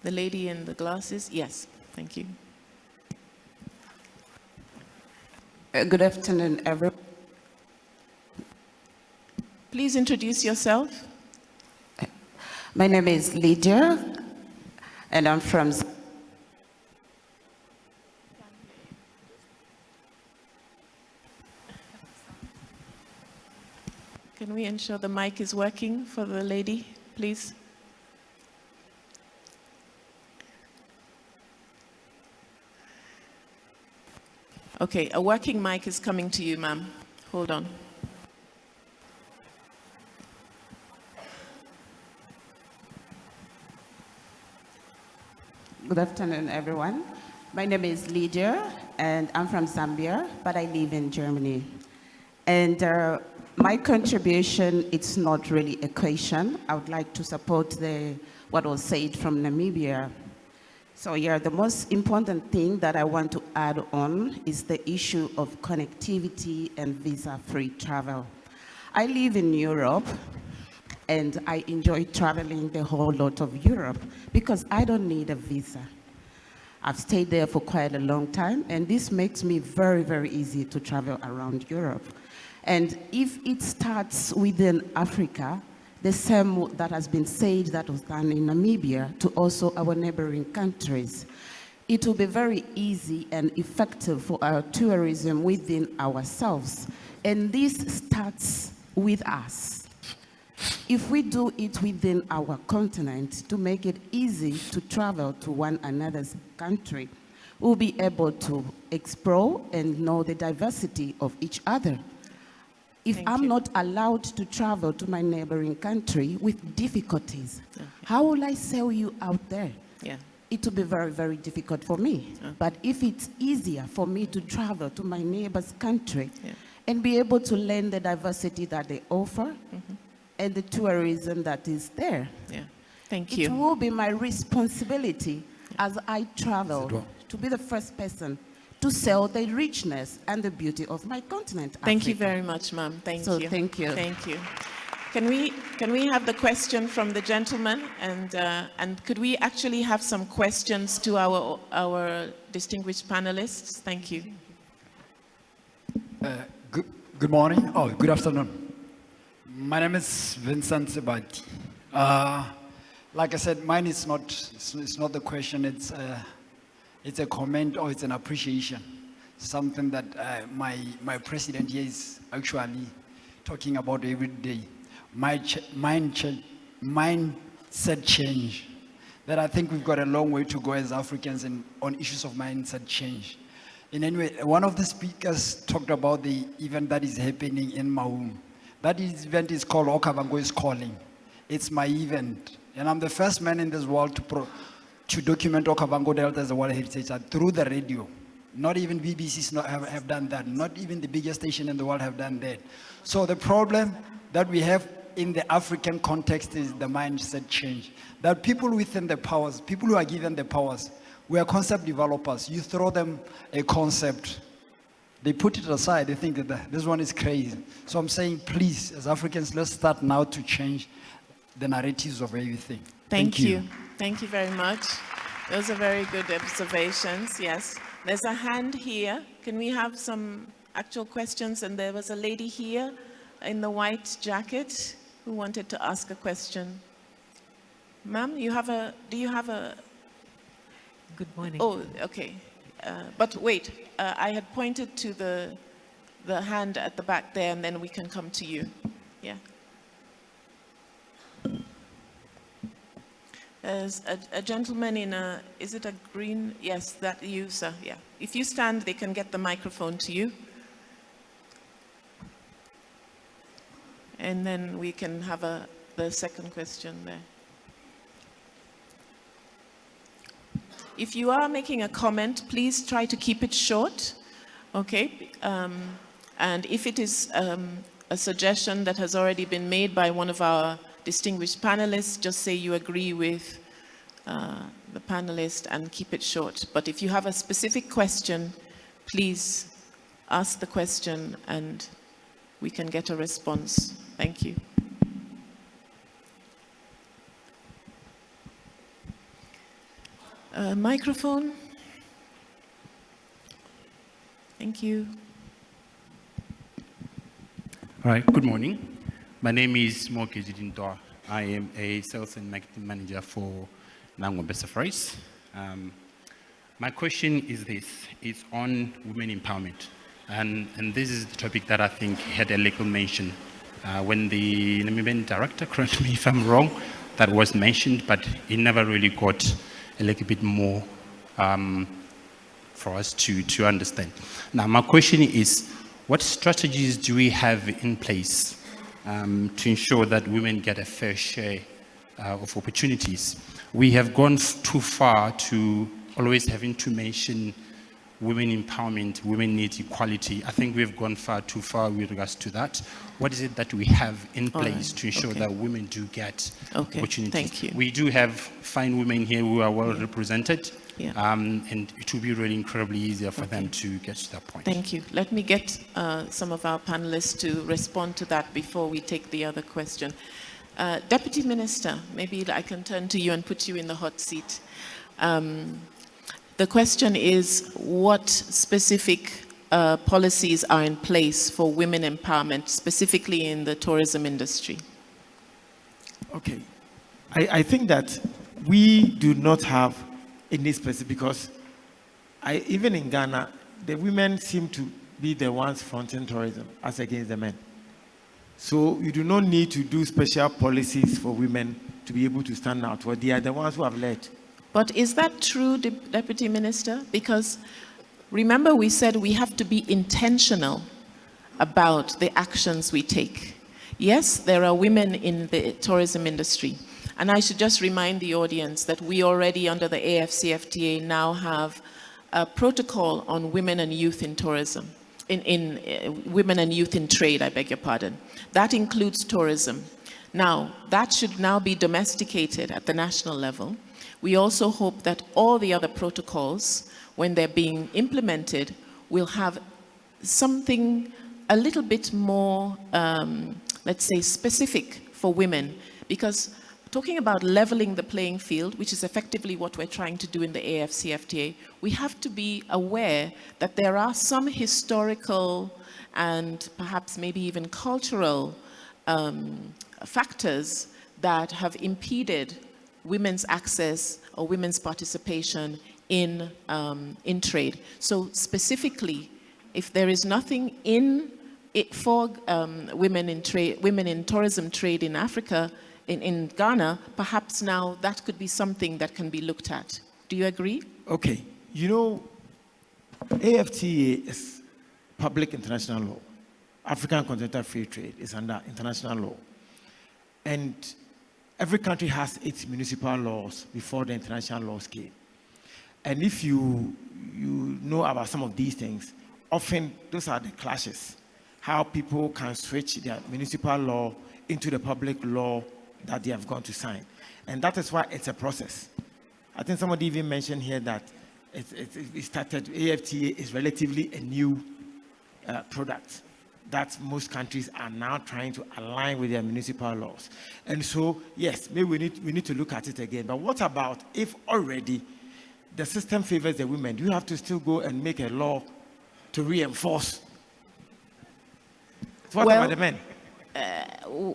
The lady in the glasses, yes, thank you. Good afternoon, everyone. Please introduce yourself. My name is Lydia, and I'm from... Can we ensure the mic is working for the lady, please? Okay, a working mic is coming to you, ma'am. Hold on. Good afternoon, everyone. My name is Lydia, and I'm from Zambia, but I live in Germany. And my contribution, it's not really a question. I would like to support what was said from Namibia. So yeah, the most important thing that I want to add on is the issue of connectivity and visa-free travel. I live in Europe, and I enjoy traveling the whole lot of Europe because I don't need a visa. I've stayed there for quite a long time, and this makes me very, very easy to travel around Europe. And if it starts within Africa, the same that has been said that was done in Namibia to also our neighboring countries, it will be very easy and effective for our tourism within ourselves. And this starts with us. If we do it within our continent to make it easy to travel to one another's country, we'll be able to explore and know the diversity of each other. If I'm not allowed to travel to my neighboring country with difficulties, how will I sell you out there? Yeah. It will be very, very difficult for me. But if it's easier for me to travel to my neighbor's country and be able to learn the diversity that they offer and the tourism that is there, Thank it you. will be my responsibility as I travel to be the first person to sell the richness and the beauty of my continent. Thank you Africa. very much, ma'am. Thank So you. thank you. Thank you. Can we have the question from the gentleman, and could we actually have some questions to our distinguished panelists? Thank you. Good morning. Oh, good afternoon. My name is Vincent Sebati. Like I said, mine is not. It's not the question. It's a comment or it's an appreciation. Something that my president here is actually talking about every day. Mindset change. That I think we've got a long way to go as Africans on issues of mindset change. In any way, one of the speakers talked about the event that is happening in Maun. That event is called Okavango is Calling. It's my event. And I'm the first man in this world to document Okavango Delta as a World Heritage Site through the radio. Not even BBCs have done that. Not even the biggest station in the world have done that. So the problem that we have in the African context is the mindset change. That people within the powers, people who are given the powers, we are concept developers. You throw them a concept, they put it aside, they think that this one is crazy. So I'm saying, please, as Africans, let's start now to change the narratives of everything. Thank you. Thank you very much. Those are very good observations, yes. There's a hand here. Can we have some actual questions? And there was a lady here in the white jacket who wanted to ask a question. Ma'am, do you have a... Good morning. Oh, okay. But wait, I had pointed to the hand at the back there, and then we can come to you. Yeah. There's a gentleman in a, is it a green? Yes, that you, sir, yeah. If you stand, they can get the microphone to you. And then we can have the second question there. If you are making a comment, please try to keep it short, okay? And if it is a suggestion that has already been made by one of our distinguished panelists, just say you agree with the panelist and keep it short. But if you have a specific question, please ask the question and we can get a response. Thank you. Microphone. Thank you. All right, good morning. My name is Moke Jidindoa. I am a sales and marketing manager for Nangombe Safaris. My question is this, it's on women empowerment. And this is the topic that I think had a little mention. When the Namibian director, correct me if I'm wrong, that was mentioned, but it never really got a little bit more for us to understand. Now, my question is, what strategies do we have in place to ensure that women get a fair share of opportunities? We have gone too far to always having to mention women empowerment, women need equality. I think we've gone too far with regards to that. What is it that we have in place to ensure that women do get opportunities? Thank you. We do have fine women here who are well represented, Yeah. and it will be really incredibly easier for them to get to that point. Thank you. Let me get some of our panelists to respond to that before we take the other question. Deputy Minister, maybe I can turn to you and put you in the hot seat. The question is, what specific policies are in place for women empowerment, specifically in the tourism industry? Okay. I think that we do not have any specific, because even in Ghana, the women seem to be the ones fronting tourism as against the men. So you do not need to do special policies for women to be able to stand out, where they are the ones who have led. But is that true, Deputy Minister? Because remember, we said we have to be intentional about the actions we take. Yes, there are women in the tourism industry. And I should just remind the audience that we already, under the AFCFTA, now have a protocol on women and youth in tourism, women and youth in trade, I beg your pardon. That includes tourism. Now, that should now be domesticated at the national level. We also hope that all the other protocols, when they're being implemented, will have something a little bit more, let's say, specific for women. Because talking about leveling the playing field, which is effectively what we're trying to do in the AFCFTA, we have to be aware that there are some historical and perhaps maybe even cultural factors that have impeded women's access or women's participation in trade. So specifically, if there is nothing in it for women in trade, women in tourism trade in Africa, in Ghana, perhaps now that could be something that can be looked at. Do you agree? Okay. You know, AFTA is public international law. African Continental Free Trade is under international law. And every country has its municipal laws before the international laws came. And if you know about some of these things, often those are the clashes. How people can switch their municipal law into the public law that they have gone to sign. And that is why it's a process. I think somebody even mentioned here that it started, AFTA is relatively a new product that most countries are now trying to align with their municipal laws. And so, yes, maybe we need to look at it again. But what about if already the system favors the women? Do you have to still go and make a law to reinforce? What about the men?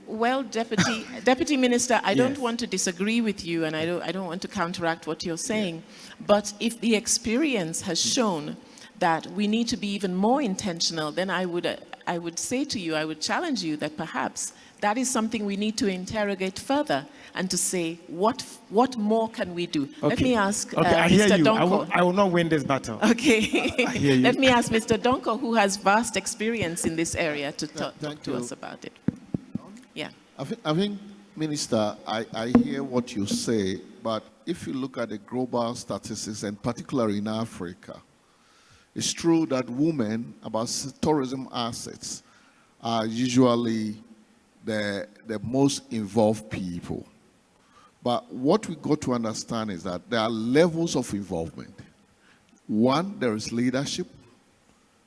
Well, Deputy Minister, I don't want to disagree with you, and I don't want to counteract what you're saying. But if the experience has shown that we need to be even more intentional, then I would say to you, I would challenge you that perhaps that is something we need to interrogate further and to say, what more can we do? Okay. Let me ask Mr. Donko. I will not win this battle. Okay. I hear you. Let me ask Mr. Donko, who has vast experience in this area, to talk to us about it. Yeah. I think, Minister, I hear what you say, but if you look at the global statistics, and particularly in Africa, it's true that women, about tourism assets, are usually the most involved people. But what we got to understand is that there are levels of involvement. One, there is leadership.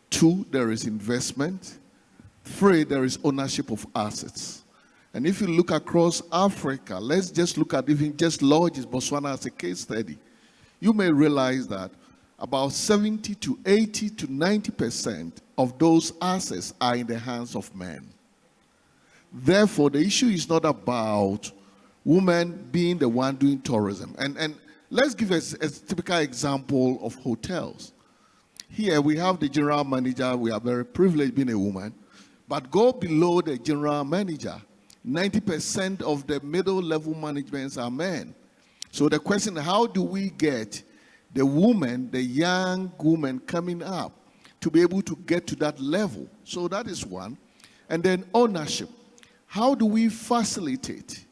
Two, there is investment. Three, there is ownership of assets. And if you look across Africa, let's just look at even just Lodges, Botswana as a case study, you may realize that about 70 to 80 to 90% of those assets are in the hands of men. Therefore, the issue is not about women being the one doing tourism. And let's give a typical example of hotels. Here we have the general manager. We are very privileged being a woman. But go below the general manager, 90% of the middle level managements are men. So the question, how do we get the woman, the young woman coming up to be able to get to that level. So that is one. And then ownership. How do we facilitate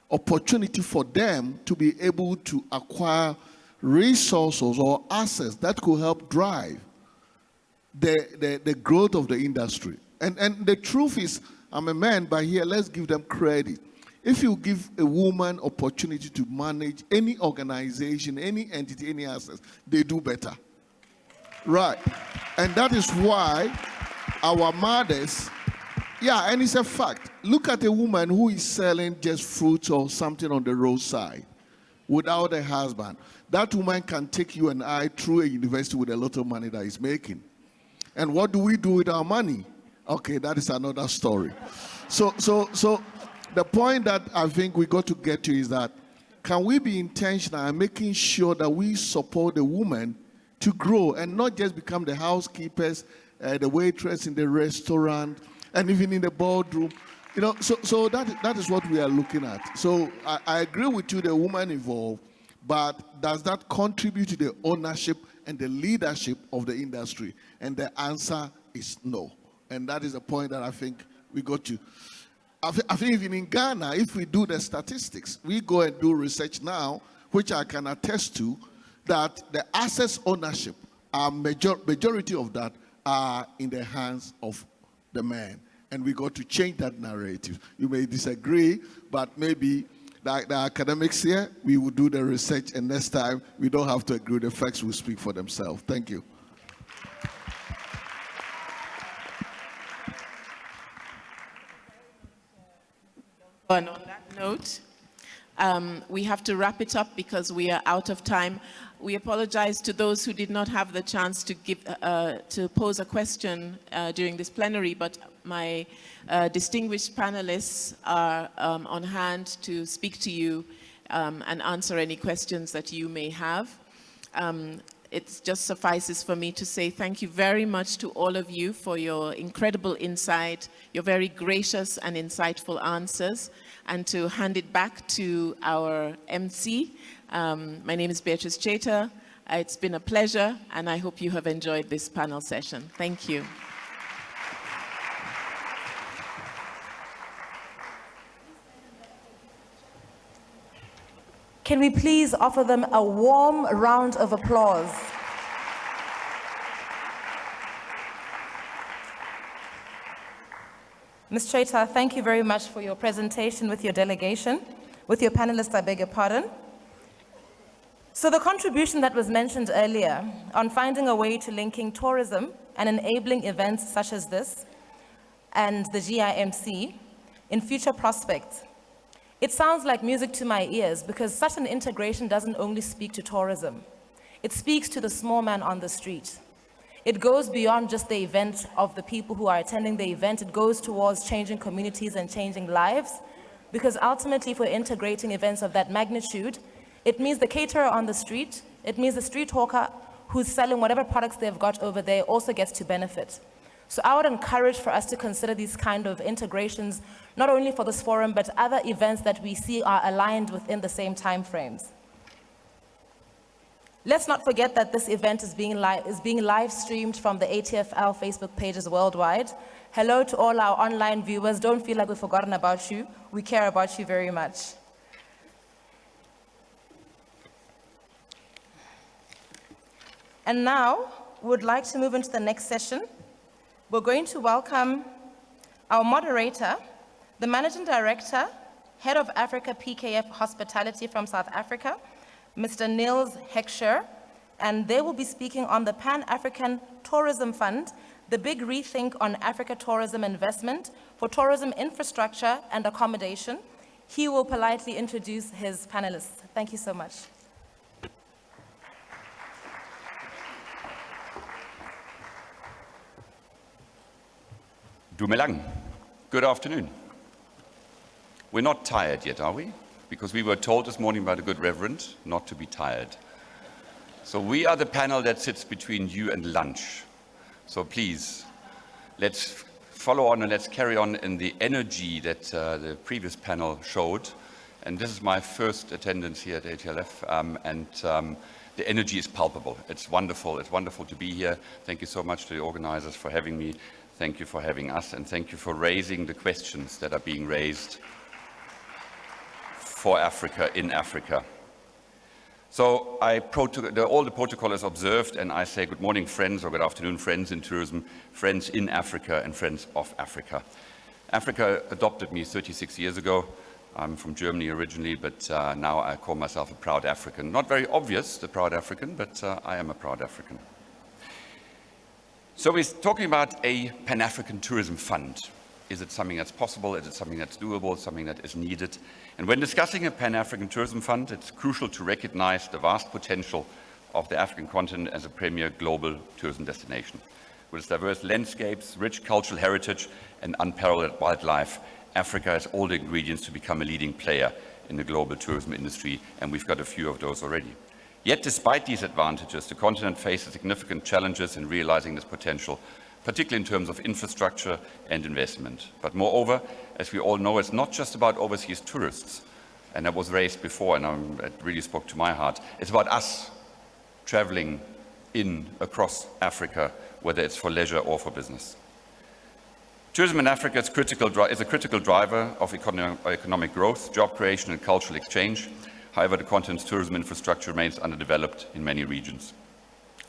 opportunity for them to be able to acquire resources or assets that could help drive the growth of the industry? And the truth is, I'm a man, but here, let's give them credit. If you give a woman opportunity to manage any organization, any entity, any assets, they do better. Right. And that is why our mothers, yeah, and it's a fact. Look at a woman who is selling just fruits or something on the roadside without a husband. That woman can take you and I through a university with a lot of money that he's making. And what do we do with our money? Okay, that is another story. So the point that I think we got to get to is that can we be intentional in making sure that we support the woman to grow and not just become the housekeepers, the waitress in the restaurant, and even in the boardroom. You know, so that is what we are looking at. So I agree with you, the woman involved, but does that contribute to the ownership and the leadership of the industry? And the answer is no. And that is the point that I think we got to. I think even in Ghana, if we do the statistics, we go and do research now, which I can attest to, that the assets ownership, majority of that are in the hands of the man. And we got to change that narrative. You may disagree, but maybe like the academics here, we will do the research, and next time we don't have to agree. The facts will speak for themselves. Thank you. And on that note, we have to wrap it up because we are out of time. We apologize to those who did not have the chance to pose a question during this plenary, but my distinguished panelists are on hand to speak to you and answer any questions that you may have. It just suffices for me to say thank you very much to all of you for your incredible insight, your very gracious and insightful answers, and to hand it back to our MC. My name is Beatrice Cheta. It's been a pleasure, and I hope you have enjoyed this panel session. Thank you. Can we please offer them a warm round of applause? Ms. Cheta, thank you very much for your presentation with your delegation, with your panelists, I beg your pardon. So the contribution that was mentioned earlier on finding a way to linking tourism and enabling events such as this and the GIMC in future prospects, it sounds like music to my ears because such an integration doesn't only speak to tourism. It speaks to the small man on the street. It goes beyond just the event of the people who are attending the event. It goes towards changing communities and changing lives, because ultimately if we're integrating events of that magnitude, it means the caterer on the street, it means the street hawker who's selling whatever products they've got over there also gets to benefit. So I would encourage for us to consider these kind of integrations, not only for this forum, but other events that we see are aligned within the same time frames. Let's not forget that this event is being live streamed from the ATFL Facebook pages worldwide. Hello to all our online viewers. Don't feel like we've forgotten about you. We care about you very much. And now, we would like to move into the next session. We're going to welcome our moderator, the Managing Director, Head of Africa PKF Hospitality from South Africa, Mr. Niels Heckscher, and they will be speaking on the Pan-African Tourism Fund, the big rethink on Africa tourism investment for tourism infrastructure and accommodation. He will politely introduce his panelists. Thank you so much. Dumelang. Good afternoon. We're not tired yet, are we? Because we were told this morning by the good Reverend not to be tired. So we are the panel that sits between you and lunch. So please, let's follow on and let's carry on in the energy that the previous panel showed. And this is my first attendance here at ATLF. the energy is palpable. It's wonderful to be here. Thank you so much to the organizers for having me. Thank you for having us, and thank you for raising the questions that are being raised for Africa, in Africa. So all the protocol is observed, and I say good morning, friends, or good afternoon, friends in tourism, friends in Africa, and friends of Africa. Africa adopted me 36 years ago. I'm from Germany originally, but now I call myself a proud African. Not very obvious, the proud African, but I am a proud African. So we're talking about a Pan-African Tourism Fund. Is it something that's possible? Is it something that's doable? Something that is needed? And when discussing a Pan-African Tourism Fund, it's crucial to recognize the vast potential of the African continent as a premier global tourism destination. With its diverse landscapes, rich cultural heritage, and unparalleled wildlife, Africa has all the ingredients to become a leading player in the global tourism industry, and we've got a few of those already. Yet, despite these advantages, the continent faces significant challenges in realizing this potential, particularly in terms of infrastructure and investment. But moreover, as we all know, it's not just about overseas tourists, and that was raised before, and it really spoke to my heart. It's about us traveling across Africa, whether it's for leisure or for business. Tourism in Africa is a critical driver of economic growth, job creation, and cultural exchange. However, the continent's tourism infrastructure remains underdeveloped in many regions.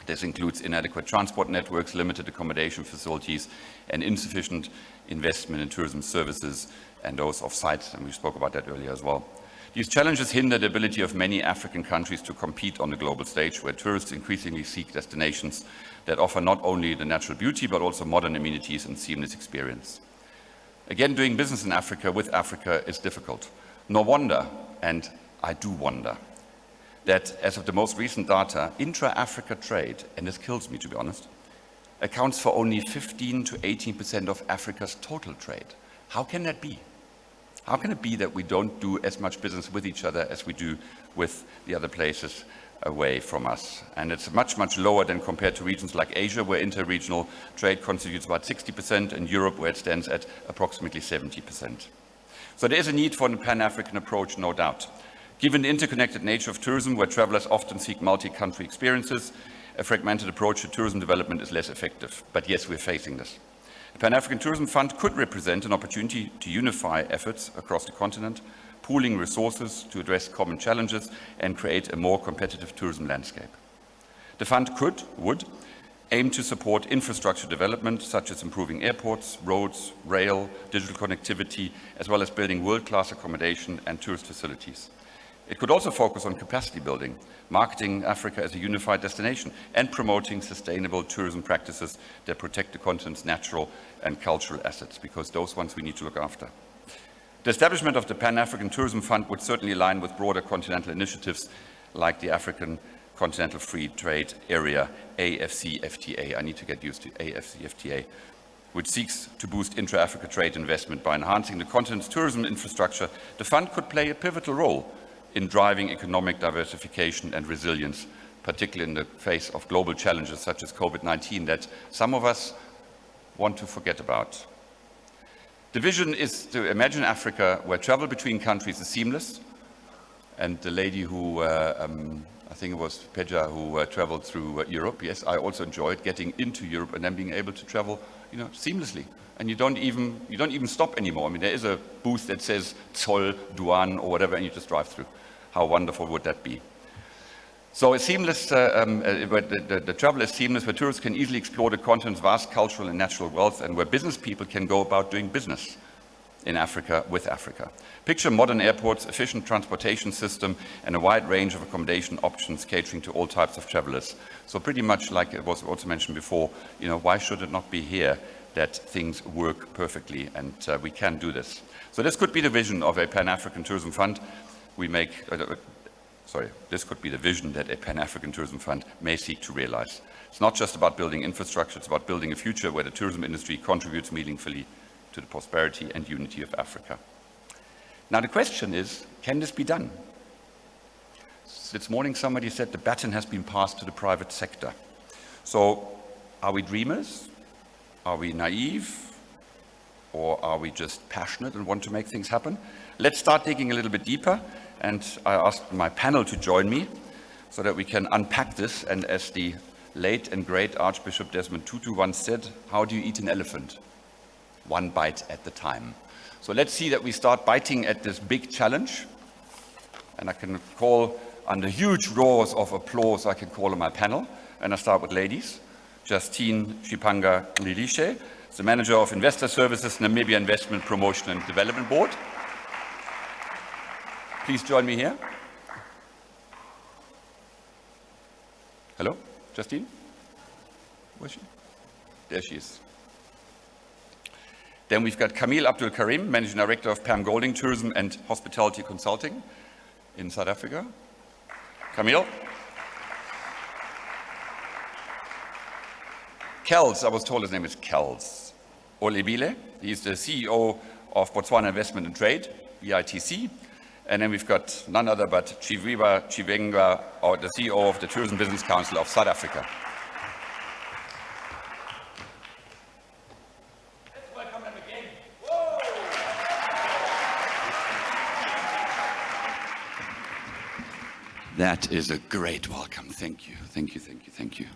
This includes inadequate transport networks, limited accommodation facilities, and insufficient investment in tourism services and those off-site, and we spoke about that earlier as well. These challenges hinder the ability of many African countries to compete on the global stage, where tourists increasingly seek destinations that offer not only the natural beauty, but also modern amenities and seamless experience. Again, doing business in Africa with Africa is difficult. No wonder, and I do wonder, that as of the most recent data, intra-Africa trade, and this kills me to be honest, accounts for only 15 to 18% of Africa's total trade. How can that be? How can it be that we don't do as much business with each other as we do with the other places away from us? And it's much, much lower than compared to regions like Asia, where interregional trade constitutes about 60%, and Europe, where it stands at approximately 70%. So there is a need for a Pan-African approach, no doubt. Given the interconnected nature of tourism, where travelers often seek multi-country experiences, a fragmented approach to tourism development is less effective. But yes, we're facing this. The Pan-African Tourism Fund could represent an opportunity to unify efforts across the continent, pooling resources to address common challenges and create a more competitive tourism landscape. The fund would aim to support infrastructure development, such as improving airports, roads, rail, digital connectivity, as well as building world-class accommodation and tourist facilities. It could also focus on capacity building, marketing Africa as a unified destination, and promoting sustainable tourism practices that protect the continent's natural and cultural assets, because those ones we need to look after. The establishment of the Pan-African Tourism Fund would certainly align with broader continental initiatives like the African Continental Free Trade Area, AFCFTA. I need to get used to AFCFTA, which seeks to boost intra-Africa trade investment by enhancing the continent's tourism infrastructure. The fund could play a pivotal role in driving economic diversification and resilience, particularly in the face of global challenges such as COVID-19 that some of us want to forget about. The vision is to imagine Africa where travel between countries is seamless, and the lady who, I think it was Peja, who traveled through Europe, yes, I also enjoyed getting into Europe and then being able to travel, seamlessly. And you don't even stop anymore. I mean, there is a booth that says Zoll, Duan, or whatever, and you just drive through. How wonderful would that be? So it's seamless, the travel is seamless, where tourists can easily explore the continent's vast cultural and natural wealth, and where business people can go about doing business in Africa with Africa. Picture modern airports, efficient transportation system, and a wide range of accommodation options catering to all types of travelers. So pretty much like it was also mentioned before, why should it not be here that things work perfectly, and we can do this. So this could be the vision of a Pan-African Tourism Fund. This could be the vision that a Pan-African Tourism Fund may seek to realize. It's not just about building infrastructure, it's about building a future where the tourism industry contributes meaningfully to the prosperity and unity of Africa. Now the question is, can this be done? This morning somebody said the baton has been passed to the private sector. So are we dreamers? Are we naive? Or are we just passionate and want to make things happen? Let's start digging a little bit deeper, and I asked my panel to join me. so that we can unpack this. And as the late and great Archbishop Desmond Tutu once said, how do you eat an elephant? One bite at the time. So let's see that we start biting at this big challenge. And I can call, under huge roars of applause, I can call on my panel. And I start with ladies. Justine Shipanga Lilishe, the Manager of Investor Services, Namibia Investment Promotion and Development Board. Please join me here. Hello, Justine? Where is she? There she is. Then we've got Camille Abdul Karim, Managing Director of Pam Golding Tourism and Hospitality Consulting in South Africa. Camille. Kels, I was told his name is Kels Olebile. He's the CEO of Botswana Investment and Trade, BITC. And then we've got none other but Chiviva Chivenga, or the CEO of the Tourism Business Council of South Africa. Let's welcome them again. Whoa! That is a great welcome. Thank you, thank you, thank you, thank you.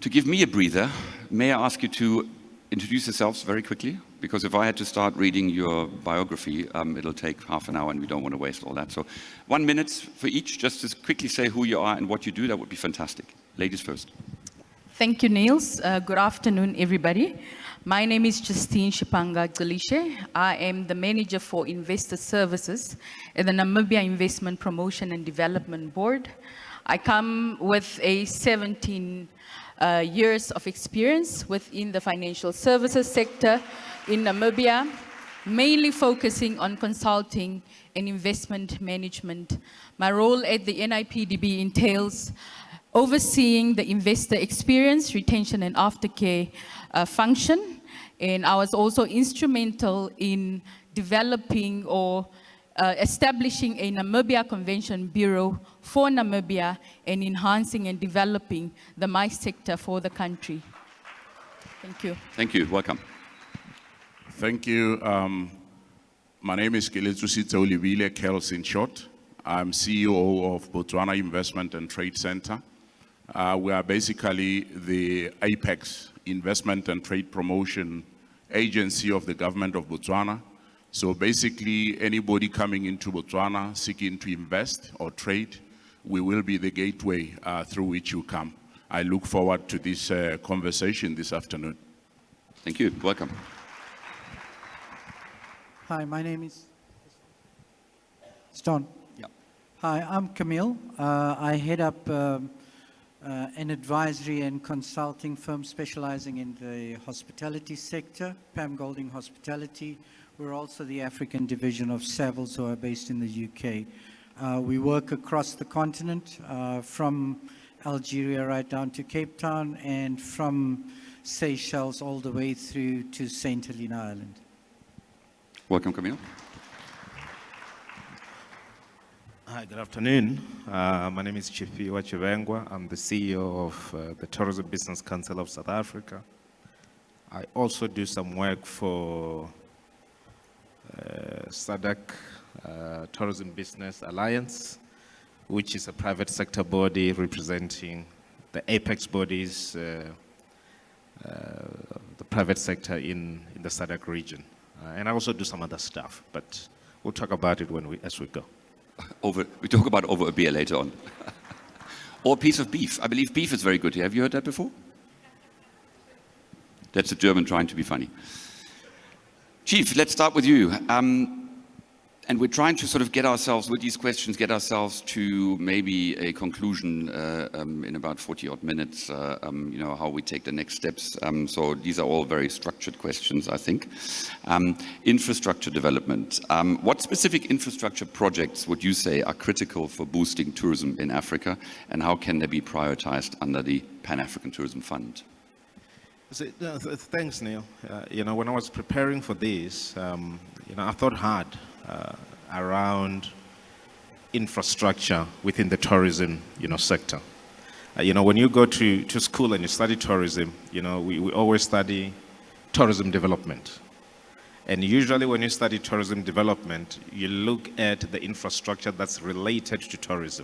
To give me a breather, may I ask you to introduce yourselves very quickly? Because if I had to start reading your biography, it'll take half an hour and we don't want to waste all that. So 1 minute for each, just to quickly say who you are and what you do, that would be fantastic. Ladies first. Thank you, Niels. Good afternoon, everybody. My name is Justine Shipanga Glishe. I am the Manager for Investor Services at the Namibia Investment Promotion and Development Board. I come with a 17 years of experience within the financial services sector in Namibia, mainly focusing on consulting and investment management. My role at the NIPDB entails overseeing the investor experience, retention and aftercare function. And I was also instrumental in developing or establishing a Namibia Convention Bureau for Namibia and enhancing and developing the MICE sector for the country. Thank you. Thank you. Welcome. Thank you. My name is Keletsusitsa Olebile, Kels in short. I'm CEO of Botswana Investment and Trade Center. We are basically the Apex Investment and Trade Promotion Agency of the government of Botswana. So basically, anybody coming into Botswana seeking to invest or trade, we will be the gateway through which you come. I look forward to this conversation this afternoon. Thank you. Welcome. Hi, my name is Stone. Yeah. Hi, I'm Camille. I head up an advisory and consulting firm specializing in the hospitality sector, Pam Golding Hospitality. We're also the African division of Savills, who are based in the UK. We work across the continent, from Algeria right down to Cape Town, and from Seychelles all the way through to St. Helena Island. Welcome, Camille. Hi, good afternoon. My name is Chifiwa Chivengwa. I'm the CEO of the Tourism Business Council of South Africa. I also do some work for SADC Tourism Business Alliance, which is a private sector body representing the apex bodies, the private sector in the SADC region. And I also do some other stuff, but we'll talk about it as we go. We talk about over a beer later on. Or a piece of beef. I believe beef is very good here. Have you heard that before? That's a German trying to be funny. Chief, let's start with you. And we're trying to sort of get ourselves, with these questions, get ourselves to maybe a conclusion in about 40 odd minutes, you know, how we take the next steps. So these are all very structured questions, I think. Infrastructure development. What specific infrastructure projects would you say are critical for boosting tourism in Africa, and how can they be prioritized under the Pan-African Tourism Fund? Thanks, Neil. You know, when I was preparing for this, you know, I thought hard around infrastructure within the tourism, you know, sector. You know, when you go to school and you study tourism, you know, we always study tourism development. And usually when you study tourism development, you look at the infrastructure that's related to tourism.